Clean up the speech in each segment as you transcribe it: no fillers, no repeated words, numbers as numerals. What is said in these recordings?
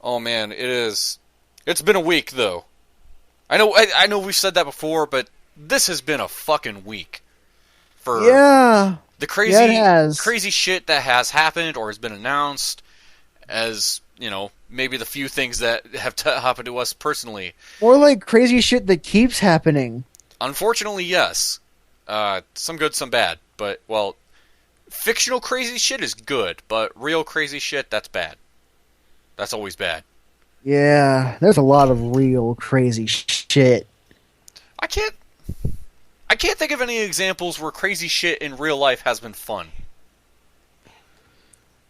Oh man, it is. It's been a week though. I know we've said that before, but this has been a fucking week for Yeah, the yeah, it crazy has. crazy shit that has happened or has been announced as, maybe the few things that have happened to us personally. More like crazy shit that keeps happening. Unfortunately, yes. Some good, some bad. But, well, fictional crazy shit is good, but real crazy shit, that's bad. That's always bad. Yeah, there's a lot of real crazy shit. I can't I can't think of any examples where crazy shit in real life has been fun.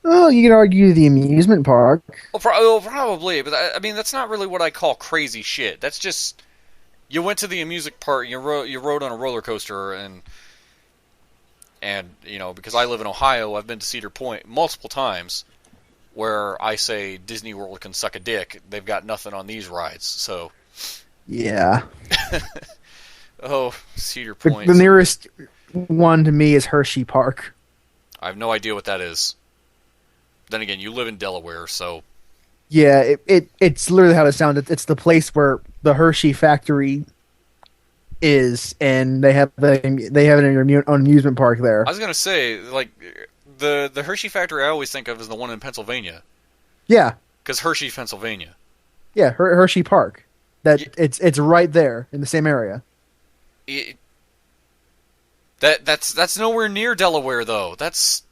Well, you could argue the amusement park. Well, probably, but I mean that's not really what I call crazy shit. That's just you went to the amusement park, you rode on a roller coaster, and because I live in Ohio, I've been to Cedar Point multiple times. Where I say Disney World can suck a dick, they've got nothing on these rides. So, Yeah. oh, Cedar The Point. nearest one to me is Hershey Park. I have no idea what that is. Then again, you live in Delaware, so Yeah, it's literally how it sounds. It's the place where the Hershey factory is, and they have an amusement park I there. was gonna say like the Hershey factory I always think of is the one in Pennsylvania Yeah, because Hershey, Pennsylvania. yeah, Hershey Park. That Y- it's right there in the same area. it- that's nowhere near Delaware though. That's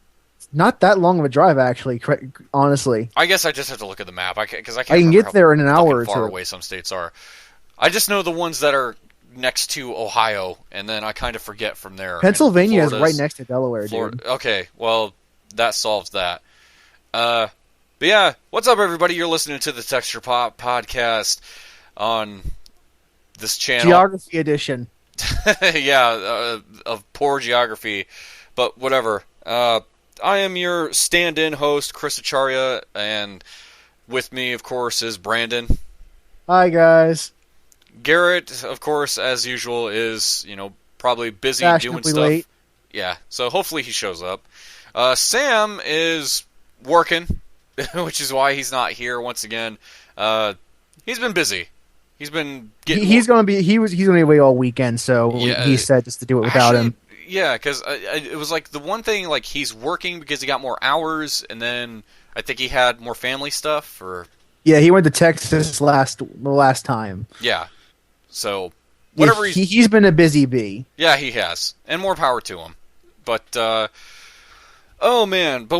Not that long of a drive, actually. Honestly, I guess I just have to look at the map. Because I I can't can remember get how there in an hour fucking or far two. away some states are. I just know the ones that are next to Ohio, and then I kind of forget from there. And Pennsylvania is right Florida's next to Delaware, dude. Florida. Okay, well that solves that. Uh, but yeah, what's up, everybody? You're listening to the Texture Pop podcast on this channel. Geography edition. Yeah, of poor geography, but whatever. I am your stand-in host, Chris Acharya, and with me, of course, is Brandon. Hi guys. Garrett, of course, as usual, is, probably busy doing Fashionably stuff. late. Yeah, so hopefully he shows up. Sam is working, which is why he's not here once again. He's been busy. He's been getting He's gonna be he's gonna be away all weekend, so he yeah. said just to do it without Actually, him. yeah, because it was like the one thing, like he's working because he got more hours, and then I think he had more family stuff, or Yeah, he went to Texas the last time. yeah. So Yeah, whatever he's he's been a busy bee. yeah, he has, and more power to him. But oh man, but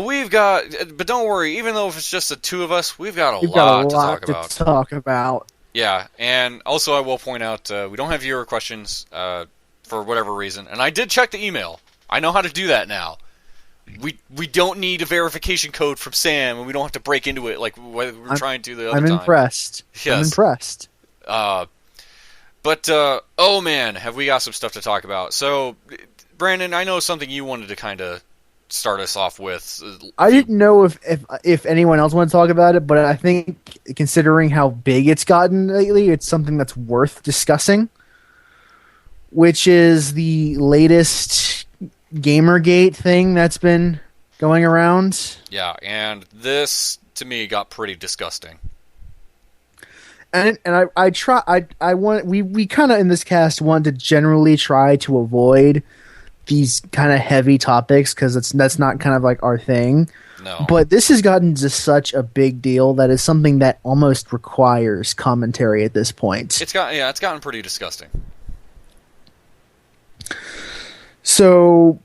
don't worry, even though if it's just the two of us, we've got a We've got a lot to talk lot to about. talk about. Yeah, and also I will point out we don't have viewer questions for whatever reason, and I did check the email. I know how to do that now. We don't need a verification code from Sam, and we don't have to break into it like we were trying to the other I'm time. impressed. I'm Yes. impressed. But oh man, have we got some stuff to talk about? So, Brandon, I know something you wanted to kind of start us off with. I didn't know if anyone else wanted to talk about it, but I think considering how big it's gotten lately, it's something that's worth discussing. Which is the latest Gamergate thing that's been going around. Yeah, and this to me got pretty disgusting. And I want we kind of in this cast want to generally try to avoid these kind of heavy topics because that's not kind of like our thing. No. But this has gotten to such a big deal that is something that almost requires commentary at this point. It's gotten pretty disgusting. So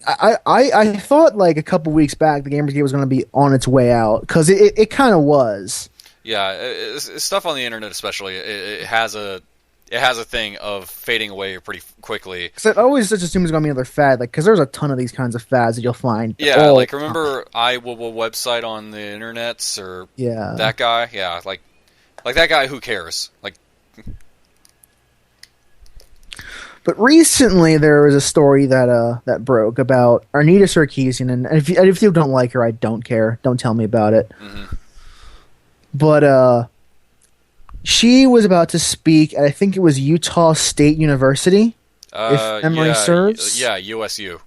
I thought like a couple weeks back the Gamergate was going to be on its way out because it kind of was. Yeah, stuff on the internet especially, it has a thing of fading away pretty quickly. Because I always just assume it's going to be another fad, like because there's a ton of these kinds of fads that you'll find. Yeah, all like the time. remember iWowo website on the internets or Yeah. that guy? Yeah, like that guy. Who cares? Like, But recently there was a story that broke about Arnita Sarkeesian, and if you don't like her, I don't care. Don't tell me about it. mhm. But she was about to speak at I think it was Utah State University, if memory yeah, serves. yeah, USU.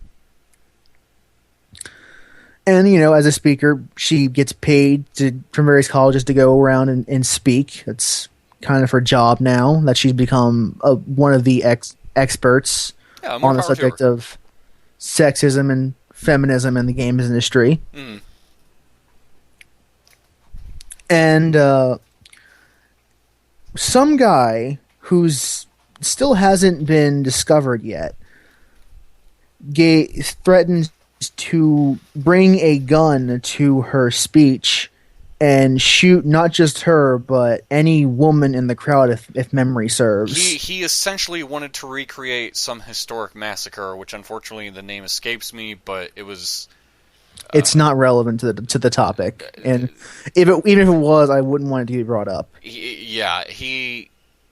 And, as a speaker, she gets paid from various colleges to go around and speak. It's kind of her job now that she's become one of the experts Yeah, more on the power to her. subject of sexism and feminism in the games industry. Mm. And some guy who's still hasn't been discovered yet threatens to bring a gun to her speech and shoot not just her but any woman in the crowd if memory serves. He essentially wanted to recreate some historic massacre, which unfortunately the name escapes me, but it was. It's not relevant to the topic, and even if it was, I wouldn't want it to be brought up. He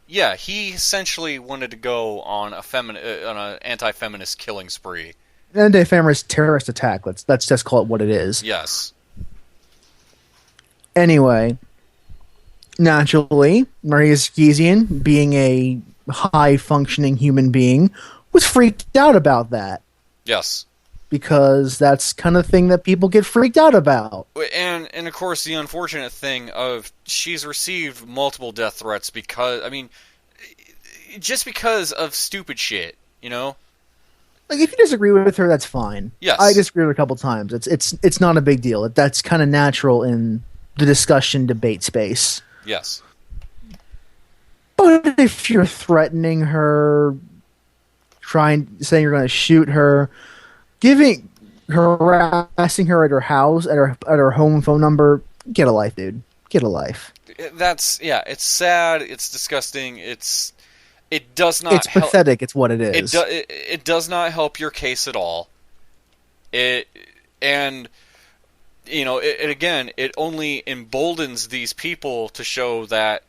essentially wanted to go on on an anti-feminist killing spree. Anti-feminist terrorist attack. Let's just call it what it is. Yes. Anyway, naturally, Maria Sarkeesian, being a high-functioning human being, was freaked out about that. Yes. Because that's kind of thing that people get freaked out about. And of course, the unfortunate thing of she's received multiple death threats just because of stupid shit, Like, if you disagree with her, that's fine. Yes. I disagree with her a couple times. It's not a big deal. That's kind of natural in the discussion debate space. Yes. But if you're threatening her, saying you're going to shoot her, harassing her at her house, at her home phone number, get a life, dude. Get a life. It's sad, it's disgusting, it does not. It's pathetic. It's what it is. It does not help your case at all. It only emboldens these people to show that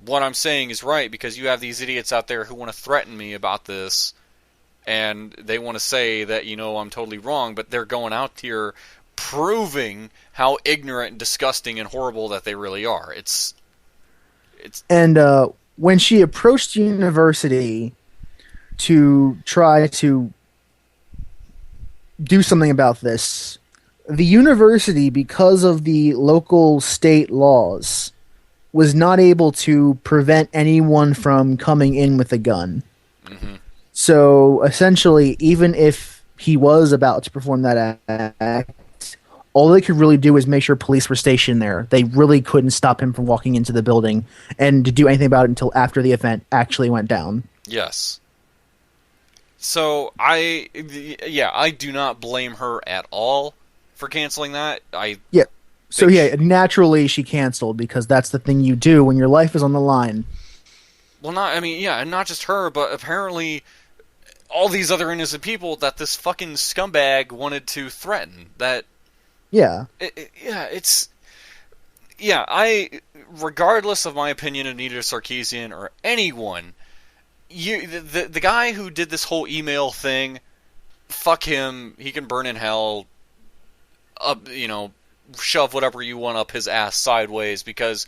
what I'm saying is right, because you have these idiots out there who want to threaten me about this, and they want to say that I'm totally wrong, but they're going out here proving how ignorant and disgusting and horrible that they really are. And when she approached university to try to do something about this, the university, because of the local state laws, was not able to prevent anyone from coming in with a gun. Mm-hmm. So essentially, even if he was about to perform that act, all they could really do is make sure police were stationed there. They really couldn't stop him from walking into the building and to do anything about it until after the event actually went down. Yes. So I do not blame her at all for canceling that. Naturally she canceled, because that's the thing you do when your life is on the line. Well, and not just her, but apparently all these other innocent people that this fucking scumbag wanted to threaten. Regardless of my opinion of Nita Sarkeesian or anyone, the guy who did this whole email thing, fuck him. He can burn in hell. Shove whatever you want up his ass sideways, because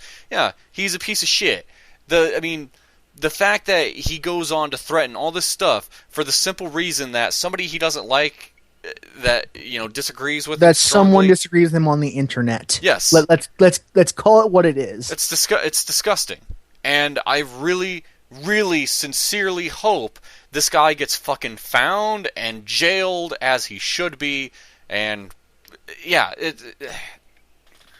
he's a piece of shit. The fact that he goes on to threaten all this stuff for the simple reason that somebody he doesn't like, that disagrees with, that someone disagrees with him on the internet. Yes. Let's call it what it is. It's disgusting, and I really, really sincerely hope this guy gets fucking found and jailed as he should be. And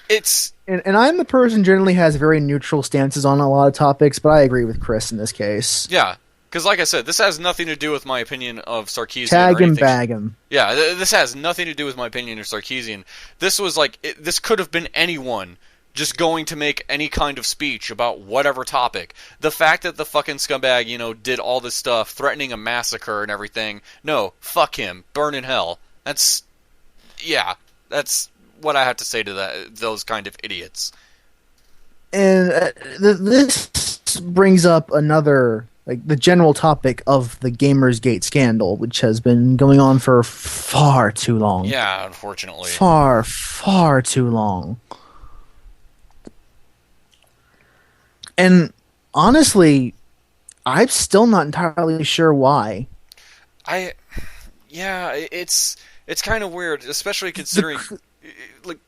it's and I'm the person generally has very neutral stances on a lot of topics, but I agree with Chris in this case. Yeah, because like I said, this has nothing to do with my opinion of Sarkeesian. Tag him, bag him. Yeah, this has nothing to do with my opinion of Sarkeesian. This was this could have been anyone just going to make any kind of speech about whatever topic. The fact that the fucking scumbag, did all this stuff, threatening a massacre and everything, no, fuck him, burn in hell. That's what I have to say to those kind of idiots. And this brings up another, the general topic of the Gamersgate scandal, which has been going on for far too long. Yeah, unfortunately. Far, far too long. And honestly, I'm still not entirely sure why. It's kind of weird, especially considering like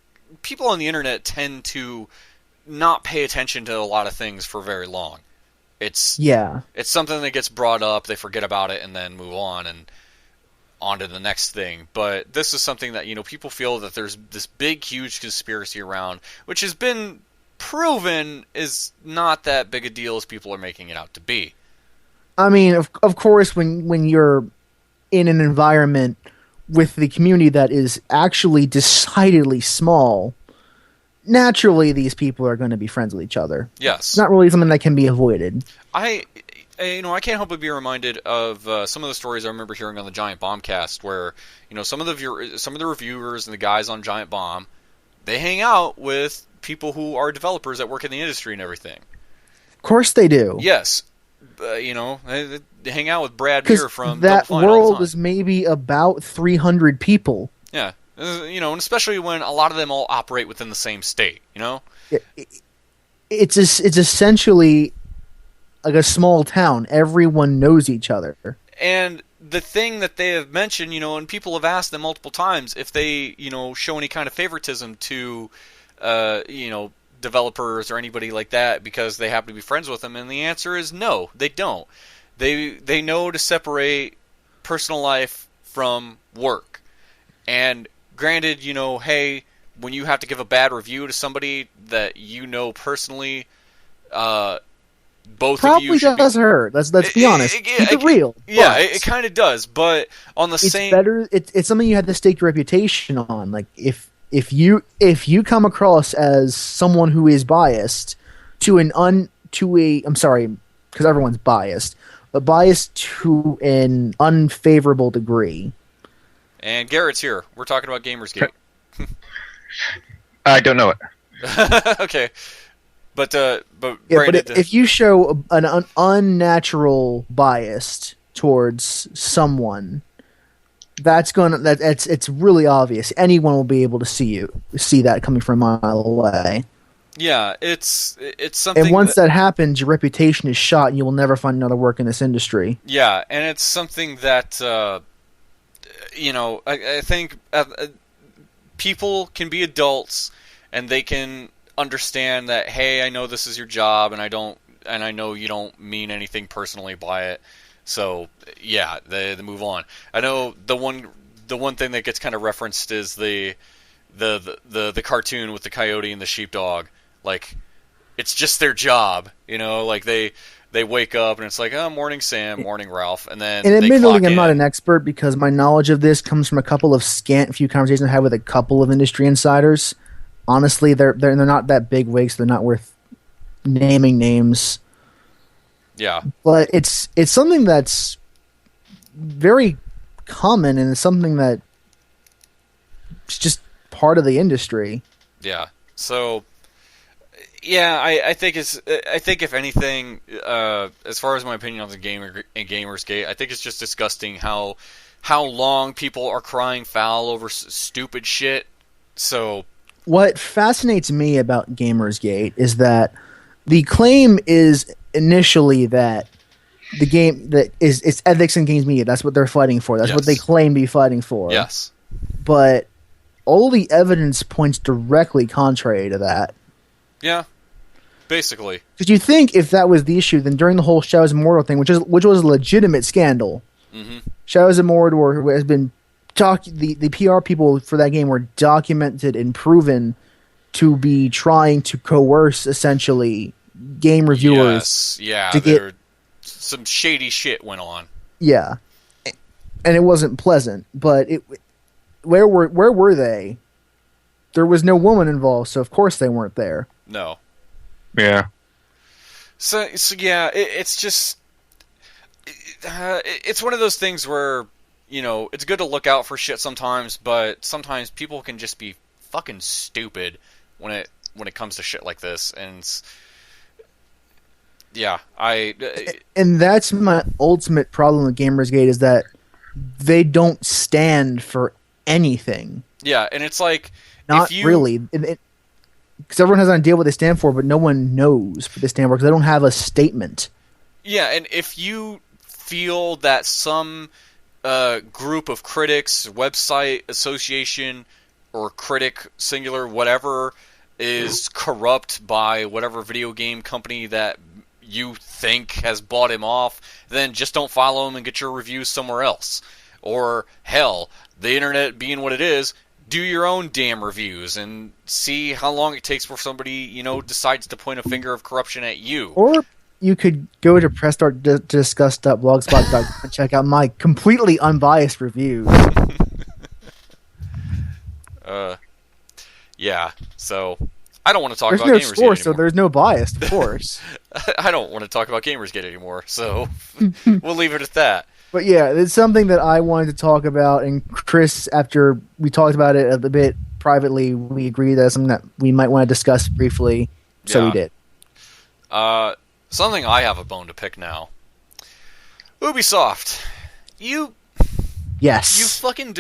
people on the internet tend to not pay attention to a lot of things for very long. It's something that gets brought up, they forget about it, and then move on and on to the next thing. But this is something that, people feel that there's this big, huge conspiracy around, which has been proven is not that big a deal as people are making it out to be. I mean, of course, when you're in an environment with the community that is actually decidedly small, naturally these people are going to be friends with each other. Yes. It's not really something that can be avoided. I can't help but be reminded of some of the stories I remember hearing on the Giant Bomb cast, where some of the reviewers and the guys on Giant Bomb, they hang out with people who are developers that work in the industry and everything. Of course they do. Yes, they hang out with Brad Muir from that Double Fine all the world time. is maybe about 300 people. Yeah, and especially when a lot of them all operate within the same state. It's essentially like a small town. Everyone knows each other. And the thing that they have mentioned, and people have asked them multiple times if they, show any kind of favoritism to, developers or anybody like that because they happen to be friends with them, and the answer is no, they don't. They know to separate personal life from work. And granted, hey, when you have to give a bad review to somebody that personally, both probably of you does hurt. Let's be honest. Keep it real. Yeah, it kind of does. But on the same, better. It's something you have to stake your reputation on. Like if you come across as someone who is biased I'm sorry, because everyone's biased, but biased to an unfavorable degree. And Garrett's here. We're talking about Gamersgate. I don't know it. Okay. But if you show an unnatural bias towards someone, it's really obvious. Anyone will be able to see that coming from a mile away. Yeah, it's something. And once that happens, your reputation is shot, and you will never find another work in this industry. Yeah, and it's something that I think people can be adults, and they can understand that, hey, I know this is your job, and I know you don't mean anything personally by it. So yeah, they move on. I know the one thing that gets kind of referenced is the cartoon with the coyote and the sheepdog. Like, it's just their job, like they wake up and it's like, oh, morning Sam, morning Ralph, and then admittedly I'm not an expert because my knowledge of this comes from a couple of scant few conversations I had with a couple of industry insiders. Honestly, they're not that big wigs. They're not worth naming names. Yeah, but it's something that's very common, and it's something that it's just part of the industry. Yeah. So, yeah, I think if anything, as far as my opinion on the Gamersgate, I think it's just disgusting how long people are crying foul over stupid shit. So, what fascinates me about Gamersgate is that the claim is initially that the game that it's ethics in games media. That's what they're fighting for. That's what they claim to be fighting for. Yes. But all the evidence points directly contrary to that. Yeah. Basically. Because you think if that was the issue, then during the whole Shadows of Mordor thing, which was a legitimate scandal, Shadows of Mordor has been the PR people for that game were documented and proven to be trying to coerce essentially game reviewers. Yes, yeah, some shady shit went on. Yeah, and it wasn't pleasant. But where were they? There was no woman involved, so of course they weren't there. No. Yeah. So yeah, it's just it's one of those things where it's good to look out for shit sometimes, but sometimes people can just be fucking stupid when it comes to shit like this, and yeah, and that's my ultimate problem with Gamersgate is that they don't stand for anything. Yeah, and it's like not really, because everyone has an idea what they stand for, but no one knows what they stand for because they don't have a statement. Yeah, and if you feel that some group of critics, website, association or critic, singular, whatever, is corrupt by whatever video game company that you think has bought him off, then just don't follow him and get your reviews somewhere else. Or, hell, the internet being what it is, do your own damn reviews and see how long it takes before somebody, decides to point a finger of corruption at you. Or you could go to pressstart-discuss.blogspot.com and check out my completely unbiased reviews. Yeah, so I don't want to talk There's about no Gamersgate score, anymore. so there's no bias, of course. I don't want to talk about Gamersgate anymore, so we'll leave it at that. But yeah, it's something that I wanted to talk about, and Chris, after we talked about it a bit privately, we agreed that's something that we might want to discuss briefly, so we did. Something I have a bone to pick now. Ubisoft, you fucking...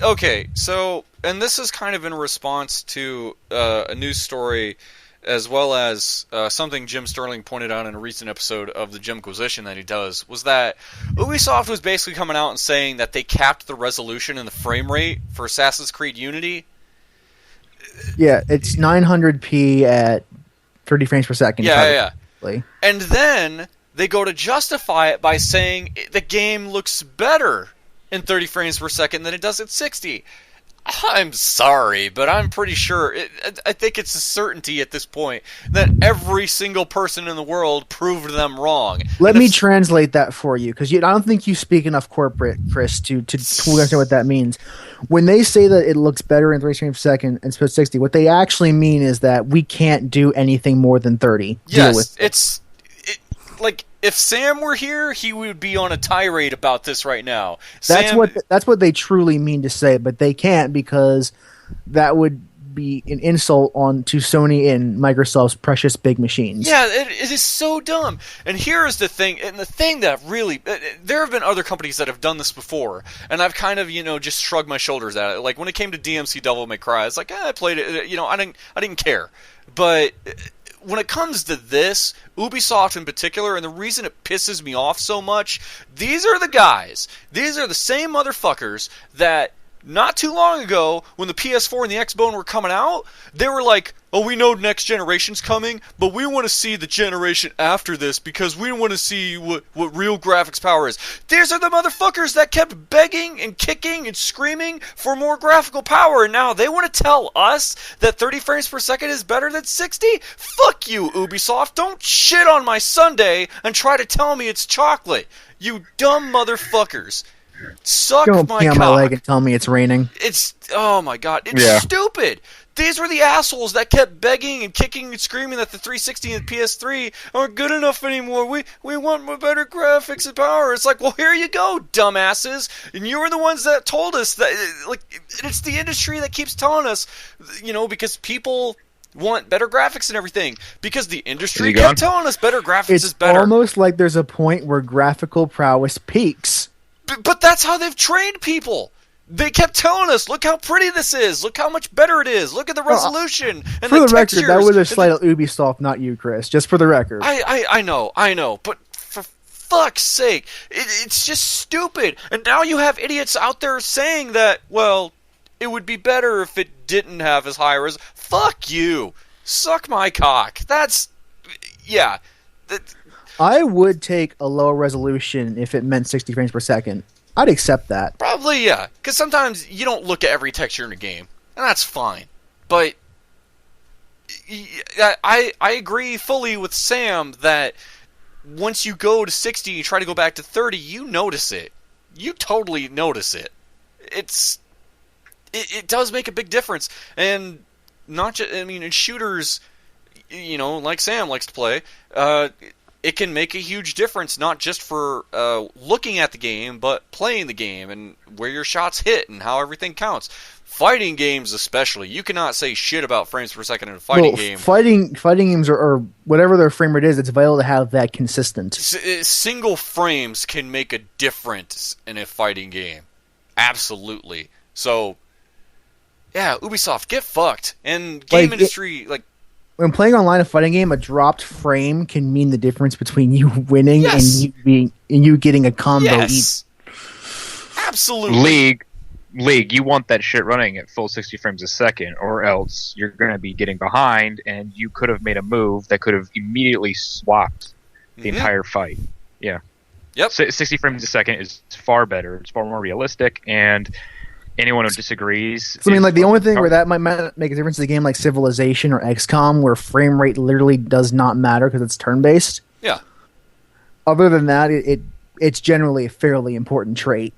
Okay, so, and this is kind of in response to a news story, as well as something Jim Sterling pointed out in a recent episode of the Jimquisition that he does, was that Ubisoft was basically coming out and saying that they capped the resolution and the frame rate for Assassin's Creed Unity. Yeah, it's 900p at 30 frames per second. Yeah. And then they go to justify it by saying the game looks better in 30 frames per second than it does at 60. I'm sorry, but I'm pretty sure, I think it's a certainty at this point, that every single person in the world proved them wrong. Let me translate that for you, because I don't think you speak enough corporate, Chris, to understand what that means. When they say that it looks better in 30 frames per second and 60, what they actually mean is that we can't do anything more than 30. Yes, like, if Sam were here, he would be on a tirade about this right now. That's what they truly mean to say, but they can't, because that would be an insult to Sony and Microsoft's precious big machines. Yeah, it is so dumb. And here is the thing, and the thing that really... There have been other companies that have done this before, and I've kind of, just shrugged my shoulders at it. Like, when it came to DMC Devil May Cry, it's like, I played it, I didn't care. But... when it comes to this, Ubisoft in particular, and the reason it pisses me off so much, these are the guys, these are the same motherfuckers that not too long ago, when the PS4 and the Xbone were coming out, they were like, oh, we know next generation's coming, but we want to see the generation after this because we want to see what real graphics power is. These are the motherfuckers that kept begging and kicking and screaming for more graphical power, and now they want to tell us that 30 frames per second is better than 60? Fuck you, Ubisoft. Don't shit on my sundae and try to tell me it's chocolate. You dumb motherfuckers. Suck Don't my pee on cock. my leg and tell me it's raining. Oh my god, it's stupid. These were the assholes that kept begging and kicking and screaming that the 360 and PS3 aren't good enough anymore. We want more better graphics and power. It's like, well, here you go, dumbasses. And you were the ones that told us that. Like, it's the industry that keeps telling us, because people want better graphics and everything. Because the industry kept telling us better graphics is better. It's almost like there's a point where graphical prowess peaks. But that's how they've trained people. They kept telling us, look how pretty this is. Look how much better it is. Look at the resolution and for the the textures. record, that was a slight at Ubisoft, not you, Chris. Just for the record. I know. But for fuck's sake, it's just stupid. And now you have idiots out there saying that, well, it would be better if it didn't have as high res. Fuck you. Suck my cock. Yeah. I would take a lower resolution if it meant 60 frames per second. I'd accept that. Probably, yeah. Because sometimes you don't look at every texture in a game, and that's fine. But I agree fully with Sam that once you go to 60 and you try to go back to 30, you notice it. You totally notice it. It does make a big difference. And not just, in shooters, like Sam likes to play, it can make a huge difference, not just for looking at the game, but playing the game and where your shots hit and how everything counts. Fighting games especially. You cannot say shit about frames per second in a fighting game. Fighting games or whatever their frame rate is, it's vital to have that consistent. Single frames can make a difference in a fighting game. Absolutely. So, yeah, Ubisoft, get fucked. And game industry, when playing online a fighting game, a dropped frame can mean the difference between you winning and you getting a combo. Yes. Absolutely. League. League, you want that shit running at full 60 frames a second, or else you're going to be getting behind, and you could have made a move that could have immediately swapped the entire fight. Yeah. Yep. 60 frames a second is far better. It's far more realistic, and anyone who disagrees... So, I mean, like, the only thing where that might make a difference is a game like Civilization or XCOM, where frame rate literally does not matter because it's turn-based. Yeah. Other than that, it's generally a fairly important trait.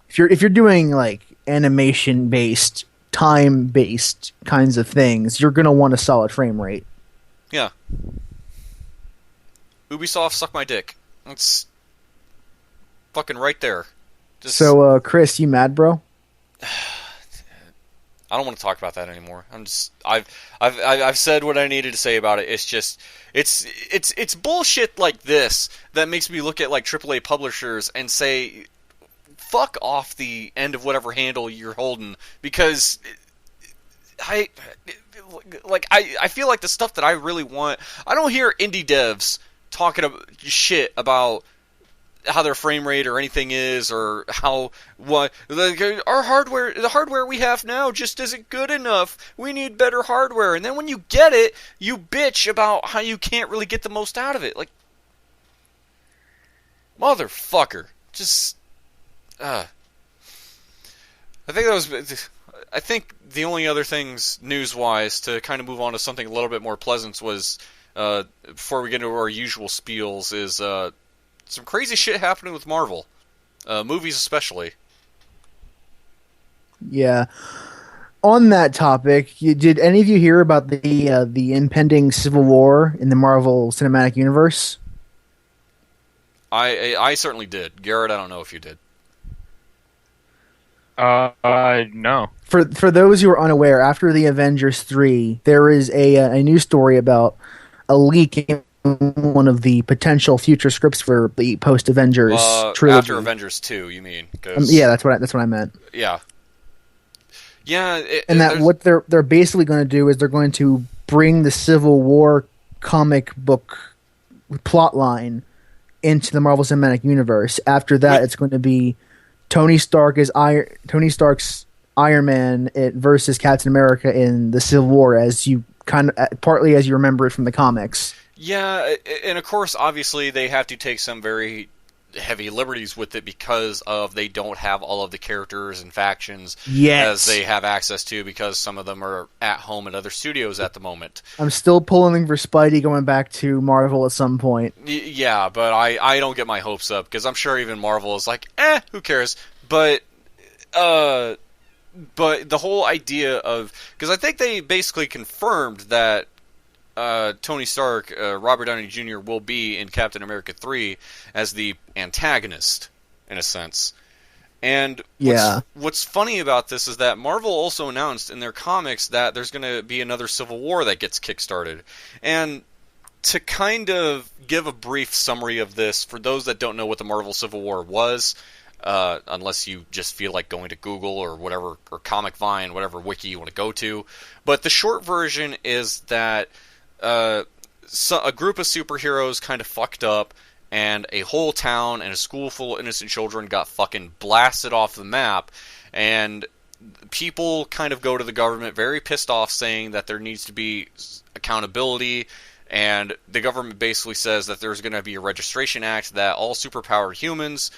If you're doing, like, animation-based, time-based kinds of things, you're going to want a solid frame rate. Yeah. Ubisoft, suck my dick. It's fucking right there. So, Chris, you mad, bro? I don't want to talk about that anymore. I've said what I needed to say about it. It's just it's bullshit like this that makes me look at like AAA publishers and say, fuck off the end of whatever handle you're holding, because I feel like the stuff that I really want, I don't hear indie devs talking about shit about how their frame rate or anything is, or how the hardware we have now just isn't good enough. We need better hardware. And then when you get it, you bitch about how you can't really get the most out of it. Like, motherfucker, just I think the only other things news-wise to kind of move on to something a little bit more pleasant was, before we get into our usual spiels, is some crazy shit happening with Marvel. Movies especially. Yeah. On that topic, did any of you hear about the impending civil war in the Marvel Cinematic Universe? I certainly did. Garrett, I don't know if you did. No. For those who are unaware, after the Avengers 3, there is a news story about a leak in one of the potential future scripts for the post-Avengers trilogy. After Avengers 2, you mean? Yeah, that's what I meant. Yeah. Yeah. What they're basically going to do is they're going to bring the Civil War comic book plotline into the Marvel Cinematic Universe. After that, it's going to be Tony Stark's Iron Man versus Captain America in the Civil War, as you partly as you remember it from the comics. Yeah, and of course, obviously, they have to take some very heavy liberties with it because they don't have all of the characters and factions as they have access to, because some of them are at home at other studios at the moment. I'm still pulling for Spidey going back to Marvel at some point. Yeah, but I don't get my hopes up, because I'm sure even Marvel is like, who cares? But the whole idea of... Because I think they basically confirmed that Tony Stark, Robert Downey Jr. will be in Captain America 3 as the antagonist, in a sense. And what's funny about this is that Marvel also announced in their comics that there's going to be another Civil War that gets kickstarted. And to kind of give a brief summary of this, for those that don't know what the Marvel Civil War was, unless you just feel like going to Google or whatever, or Comic Vine, whatever wiki you want to go to. But the short version is that a group of superheroes kind of fucked up, and a whole town and a school full of innocent children got fucking blasted off the map, and people kind of go to the government very pissed off, saying that there needs to be accountability, and the government basically says that there's going to be a registration act that all superpowered humans,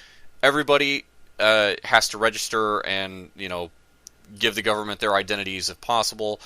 everybody has to register and, give the government their identities if possible.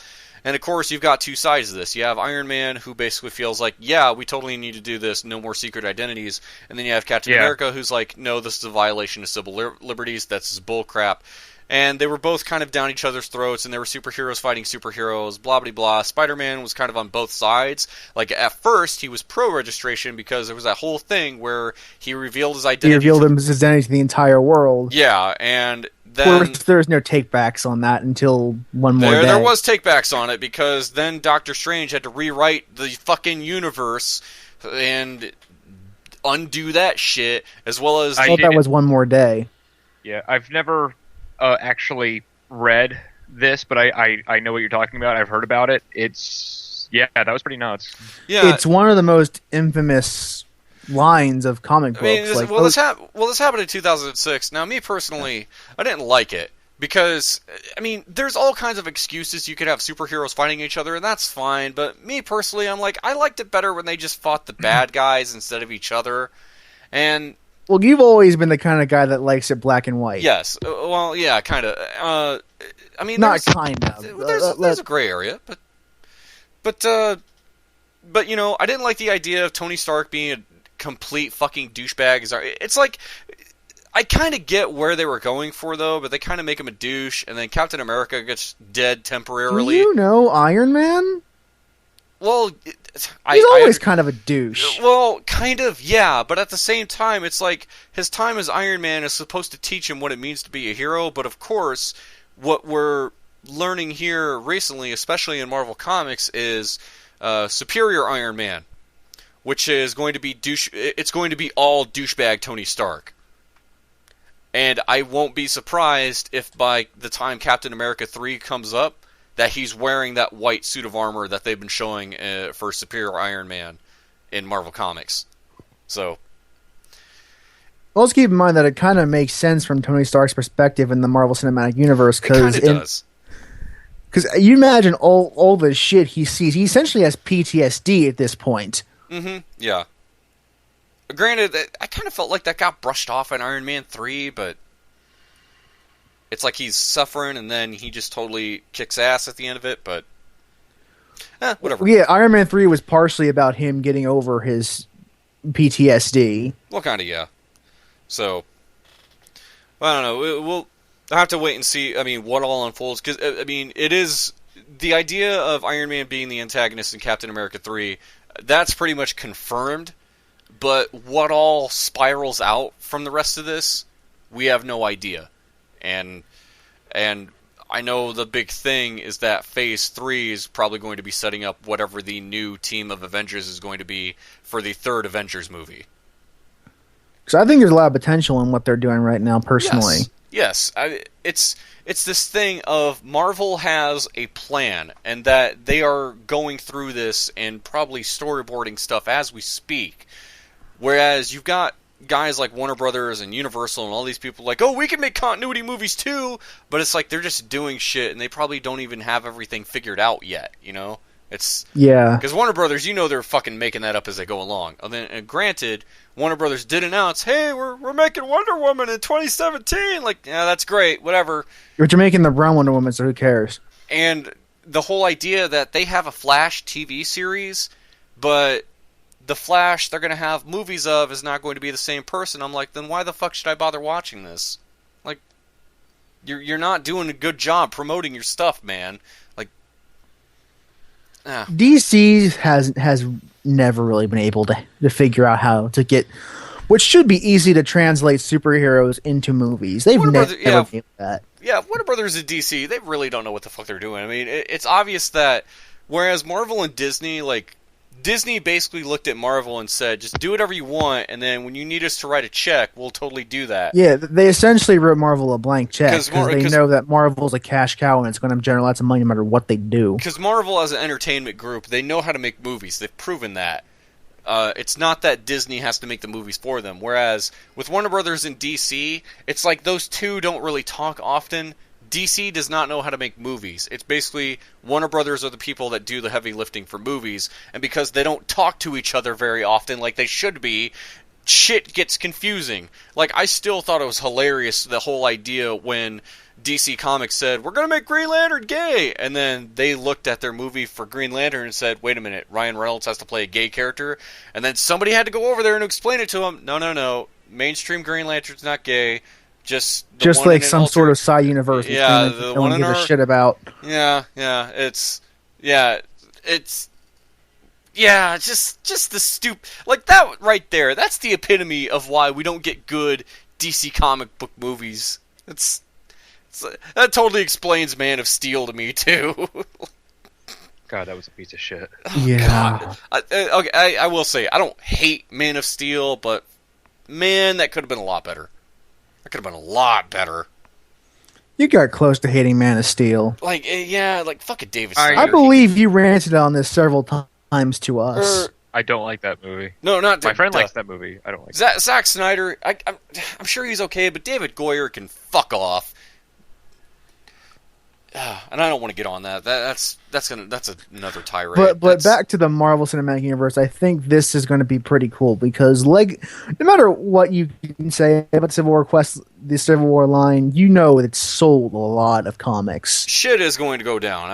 And of course, you've got two sides of this. You have Iron Man, who basically feels like, yeah, we totally need to do this, no more secret identities. And then you have Captain America, who's like, no, this is a violation of civil liberties, that's bullcrap. And they were both kind of down each other's throats, and there were superheroes fighting superheroes, blah, blah, blah. Spider-Man was kind of on both sides. Like, at first, he was pro-registration because there was that whole thing where he revealed his identity. He revealed his identity to the entire world. Yeah, and then... Of course, there's no takebacks on that until one more day. There was takebacks on it, because then Doctor Strange had to rewrite the fucking universe and undo that shit, as well as... I thought that was one more day. Yeah, I've never... actually read this, but I know what you're talking about. I've heard about it. That was pretty nuts. Yeah, it's one of the most infamous lines of comic books. This happened in 2006. Now, me personally, I didn't like it Because, I mean, there's all kinds of excuses you could have superheroes fighting each other, and that's fine, but me personally, I'm like, I liked it better when they just fought the bad guys instead of each other, and... Well, you've always been the kind of guy that likes it black and white. Yes, well, yeah, kind of. I mean, not kind of. There's a gray area, but you know, I didn't like the idea of Tony Stark being a complete fucking douchebag. It's like, I kind of get where they were going for, though, but they kind of make him a douche, and then Captain America gets dead temporarily. Do you know Iron Man? Well, he's always kind of a douche. Well, kind of, yeah, but at the same time, it's like his time as Iron Man is supposed to teach him what it means to be a hero, but of course, what we're learning here recently, especially in Marvel Comics, is Superior Iron Man, which is going to be it's going to be all douchebag Tony Stark. And I won't be surprised if by the time Captain America 3 comes up, that he's wearing that white suit of armor that they've been showing for Superior Iron Man in Marvel Comics. So, well, let's keep in mind that it kind of makes sense from Tony Stark's perspective in the Marvel Cinematic Universe. It kind of does. Because you imagine all the shit he sees. He essentially has PTSD at this point. Mm-hmm, yeah. Granted, I kind of felt like that got brushed off in Iron Man 3, but... It's like he's suffering, and then he just totally kicks ass at the end of it, but... whatever. Yeah, Iron Man 3 was partially about him getting over his PTSD. Well, kind of, yeah. So, I don't know. We'll have to wait and see, I mean, what all unfolds. Because, I mean, it is... The idea of Iron Man being the antagonist in Captain America 3, that's pretty much confirmed. But what all spirals out from the rest of this, we have no idea. And I know the big thing is that Phase 3 is probably going to be setting up whatever the new team of Avengers is going to be for the third Avengers movie. Because I think there's a lot of potential in what they're doing right now, personally. Yes. It's this thing of Marvel has a plan, and that they are going through this and probably storyboarding stuff as we speak. Whereas you've got guys like Warner Brothers and Universal and all these people like, oh, we can make continuity movies too, but it's like they're just doing shit and they probably don't even have everything figured out yet, you know? Yeah. Because Warner Brothers, you know, they're fucking making that up as they go along. And granted, Warner Brothers did announce, hey, we're making Wonder Woman in 2017. Like, yeah, that's great, whatever. But you're making the brown Wonder Woman, so who cares? And the whole idea that they have a Flash TV series, but the Flash they're going to have movies of is not going to be the same person. I'm like, then why the fuck should I bother watching this? Like, you're not doing a good job promoting your stuff, man. Like, DC has never really been able to figure out how to get what should be easy to translate superheroes into movies. They've never been able to do that. Yeah, Warner Brothers and DC, they really don't know what the fuck they're doing. I mean, it's obvious that whereas Marvel and Disney, like, Disney basically looked at Marvel and said, just do whatever you want, and then when you need us to write a check, we'll totally do that. Yeah, they essentially wrote Marvel a blank check because they know that Marvel's a cash cow and it's going to generate lots of money no matter what they do. Because Marvel, as an entertainment group, they know how to make movies. They've proven that. It's not that Disney has to make the movies for them. Whereas with Warner Brothers and DC, it's like those two don't really talk often. DC does not know how to make movies. It's basically Warner Brothers are the people that do the heavy lifting for movies, and because they don't talk to each other very often like they should be, shit gets confusing. Like, I still thought it was hilarious, the whole idea when DC Comics said, we're going to make Green Lantern gay, and then they looked at their movie for Green Lantern and said, wait a minute, Ryan Reynolds has to play a gay character, and then somebody had to go over there and explain it to him. No, mainstream Green Lantern's not gay. Just like some sort of side universe. Yeah, the no one gives a shit about. Yeah, it's just the like that right there. That's the epitome of why we don't get good DC comic book movies. That totally explains Man of Steel to me too. God, that was a piece of shit. Yeah. Okay, I will say I don't hate Man of Steel, but man, that could have been a lot better. That could have been a lot better. You got close to hating Man of Steel. Like, yeah, like, fucking David Snyder. I believe you ranted on this several times to us. I don't like that movie. No, not... My friend likes that movie. I don't like it. Zack Snyder, I'm sure he's okay, but David Goyer can fuck off. and I don't want to get on that. That's another tirade. But back to the Marvel Cinematic Universe, I think this is going to be pretty cool because no matter what you can say about Civil War Quest, the Civil War line, it's sold a lot of comics. Shit is going to go down.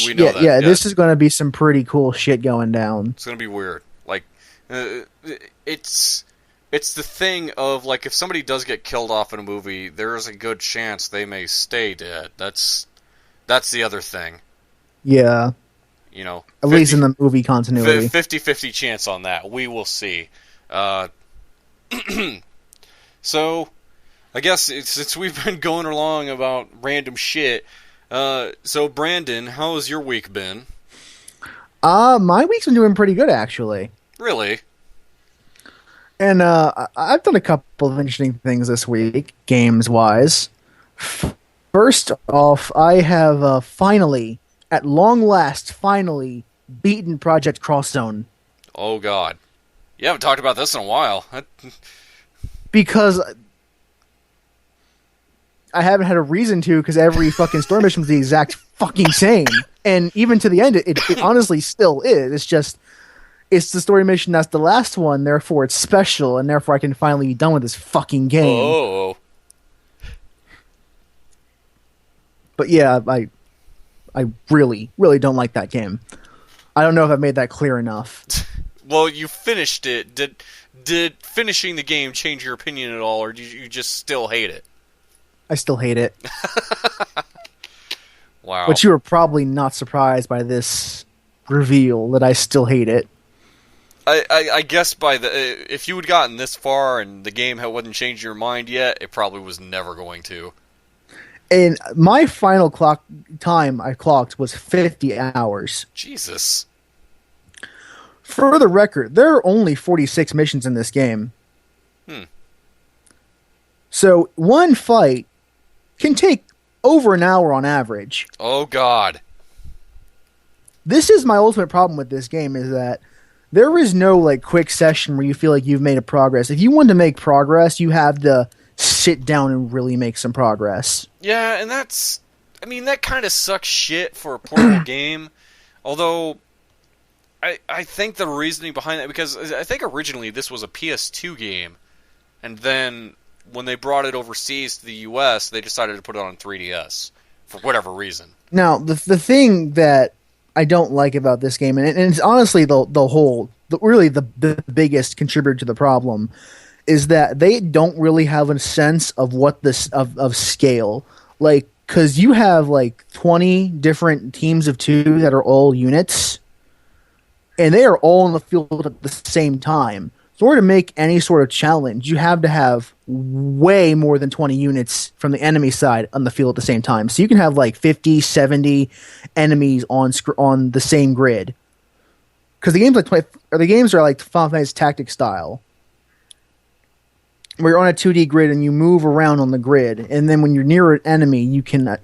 We know that. Yeah, this is going to be some pretty cool shit going down. It's going to be weird. Like, it's the thing of, like, if somebody does get killed off in a movie, there is a good chance they may stay dead. That's the other thing. Yeah. At least in the movie continuity. 50-50 chance on that. We will see. So, I guess since we've been going along about random shit, so Brandon, how has your week been? My week's been doing pretty good, actually. Really? And I've done a couple of interesting things this week, games-wise. First off, I have finally, at long last, beaten Project Cross Zone. Oh, God. You haven't talked about this in a while. Because I haven't had a reason to, because every fucking story mission was the exact fucking same. And even to the end, it honestly still is. It's just, it's the story mission that's the last one, therefore it's special, and therefore I can finally be done with this fucking game. Oh. But yeah, I really, really don't like that game. I don't know if I've made that clear enough. Well, you finished it. Did finishing the game change your opinion at all, or do you just still hate it? I still hate it. Wow. But you were probably not surprised by this reveal that I still hate it. I guess if you had gotten this far and the game wasn't changed your mind yet, it probably was never going to. And my final time I clocked was 50 hours. Jesus. For the record, there are only 46 missions in this game. So one fight can take over an hour on average. Oh, God. This is my ultimate problem with this game, is that there is no quick session where you feel like you've made a progress. If you want to make progress, you have to sit down and really make some progress. Yeah, and that kind of sucks shit for a portable game. Although, I think the reasoning behind that, because I think originally this was a PS2 game, and then when they brought it overseas to the US, they decided to put it on 3DS for whatever reason. Now, the thing that I don't like about this game, and it's honestly the biggest contributor to the problem, is that they don't really have a sense of what of scale. Because you have 20 different teams of 2 that are all units, and they are all in the field at the same time. So in order to make any sort of challenge, you have to have way more than 20 units from the enemy side on the field at the same time. So you can have 50, 70 enemies on the same grid. Because the games are like Final Fantasy Tactics style, where you're on a 2D grid and you move around on the grid, and then when you're near an enemy,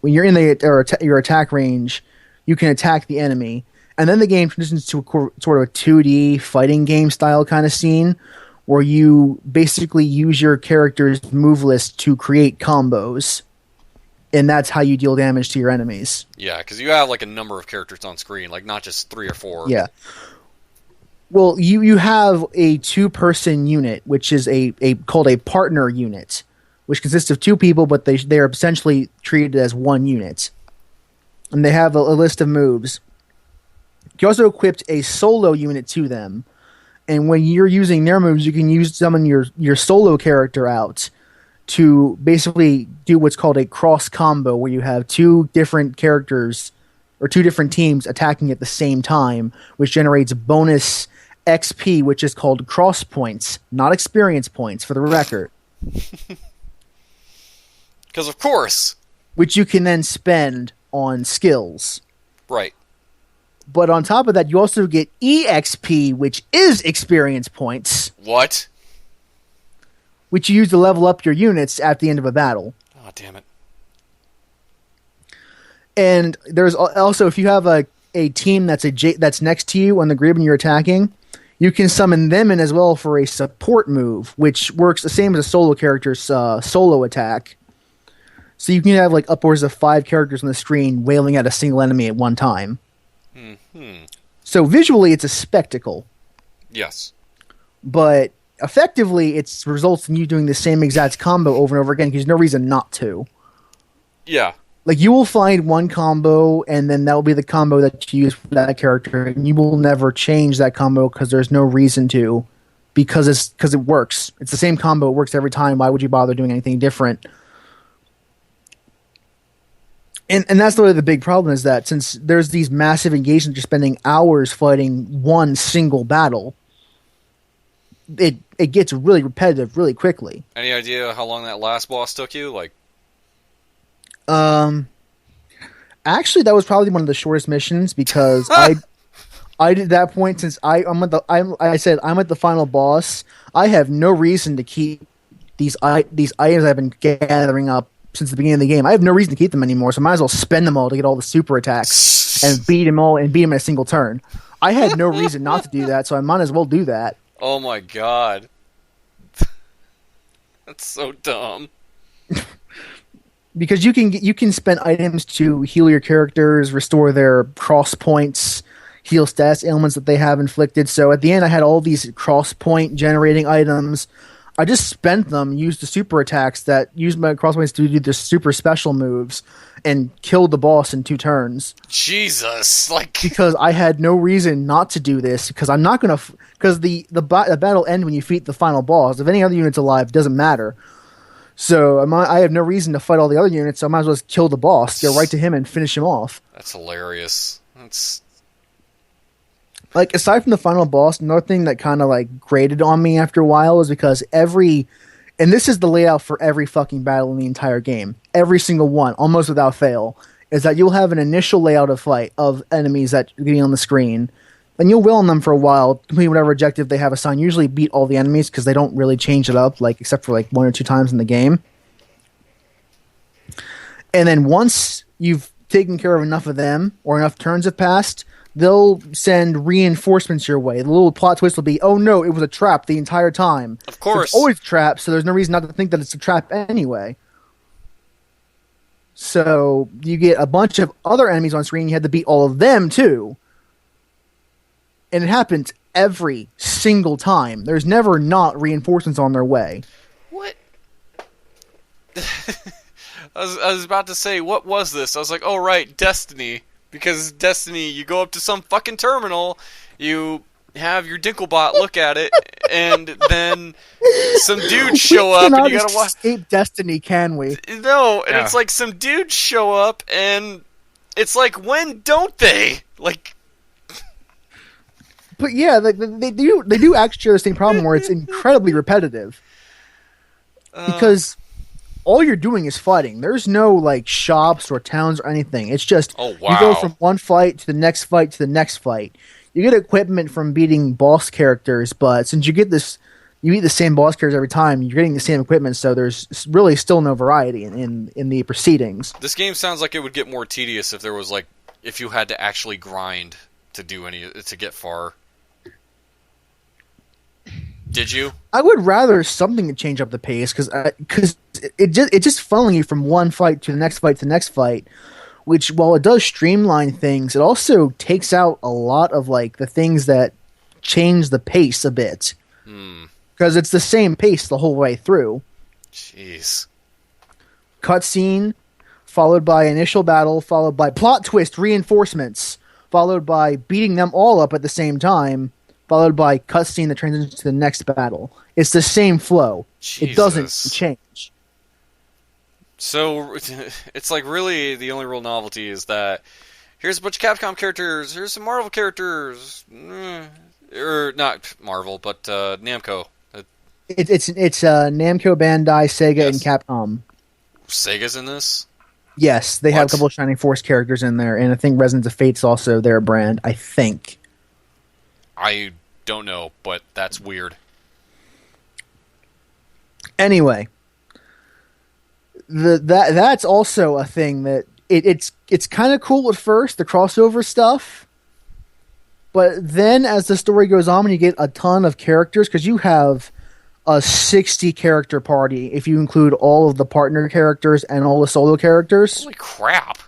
when you're in your attack range, you can attack the enemy. And then the game transitions to sort of a 2D fighting game style kind of scene, where you basically use your character's move list to create combos, and that's how you deal damage to your enemies. Yeah, because you have a number of characters on screen, not just 3 or 4. Yeah. Well, you have a 2-person unit, which is called a partner unit, which consists of 2 people, but they are essentially treated as one unit, and they have a list of moves. You also equipped a solo unit to them, and when you're using their moves, you can summon your solo character out to basically do what's called a cross combo, where you have 2 different characters or 2 different teams attacking at the same time, which generates bonus XP, which is called cross points, not experience points, for the record. Because of course. Which you can then spend on skills. Right. But on top of that, you also get EXP, which is experience points. What? Which you use to level up your units at the end of a battle. Oh, damn it. And there's also, if you have a team that's next to you on the grid when you're attacking, you can summon them in as well for a support move, which works the same as a solo character's solo attack. So you can have like upwards of 5 characters on the screen wailing at a single enemy at one time. Mm-hmm. So visually, it's a spectacle. Yes. But effectively, it results in you doing the same exact combo over and over again because there's no reason not to. Yeah. Like, you will find one combo, and then that will be the combo that you use for that character, and you will never change that combo because there's no reason to, because it works. It's the same combo, it works every time. Why would you bother doing anything different? And that's really the big problem, is that since there's these massive engagements, you're spending hours fighting one single battle, it gets really repetitive really quickly. Any idea how long that last boss took you? Like, actually, that was probably one of the shortest missions because I did that point, since I'm at the final boss. I have no reason to keep these items I've been gathering up since the beginning of the game. I have no reason to keep them anymore, so I might as well spend them all to get all the super attacks and beat them in a single turn. I had no reason not to do that, so I might as well do that. oh my god. That's so dumb. Because you can spend items to heal your characters, restore their cross points, heal status ailments that they have inflicted. So at the end, I had all these cross point generating items. I just spent them, used the super attacks that used my cross points to do the super special moves, and killed the boss in 2 turns. Jesus, like, Because I had no reason not to do this. Because I'm not gonna. Because the battle ends when you defeat the final boss. If any other unit's alive, doesn't matter. So I have no reason to fight all the other units, so I might as well just kill the boss, go right to him, and finish him off. that's hilarious. That's Like, aside from the final boss, another thing that kind of like grated on me after a while is because and this is the layout for every fucking battle in the entire game, every single one, almost without fail, is that you'll have an initial layout of enemies that are getting on the screen. Then you'll wheel on them for a while, complete whatever objective they have assigned. Usually beat all the enemies because they don't really change it up, like except for like 1 or 2 times in the game. And then once you've taken care of enough of them, or enough turns have passed, they'll send reinforcements your way. The little plot twist will be, oh no, it was a trap the entire time. Of course. It's always a trap, so there's no reason not to think that it's a trap anyway. So you get a bunch of other enemies on screen, you had to beat all of them too. And it happens every single time. There's never not reinforcements on their way. what? I was about to say, what was this? I was like, oh right, Destiny. Because Destiny, you go up to some fucking terminal, you have your Dinklebot look at it, and then some dudes show up, and you gotta watch. Escape Destiny, can we? No, and Yeah. it's like some dudes show up, and it's like, when don't they? Like, But yeah, they do actually share the same problem where it's incredibly repetitive. Because all you're doing is fighting. There's no like shops or towns or anything. It's just oh you wow. go from one fight to the next fight to the next fight. You get equipment from beating boss characters, but since you beat the same boss characters every time, you're getting the same equipment, so there's really still no variety in the proceedings. This game sounds like it would get more tedious if there was like, if you had to actually grind to get far. Did you? I would rather something to change up the pace because it's just funneling you from one fight to the next fight to the next fight, which while it does streamline things, it also takes out a lot of like the things that change the pace a bit because it's the same pace the whole way through. Jeez. Cutscene followed by initial battle, followed by plot twist reinforcements, followed by beating them all up at the same time, followed by cutscene that transitions to the next battle. It's the same flow. Jesus. It doesn't change. So, it's like really the only real novelty is that here's a bunch of Capcom characters, here's some Marvel characters, or not Marvel, but Namco. It's Namco, Bandai, Sega, Yes. and Capcom. Sega's in this? Yes, they have What? a couple of Shining Force characters in there, and I think Resonance of Fate's also their brand, I think. I don't know, but that's weird. Anyway, that's also a thing that it's kind of cool at first, the crossover stuff, but then as the story goes on and you get a ton of characters, because you have a 60 character party if you include all of the partner characters and all the solo characters. Holy crap.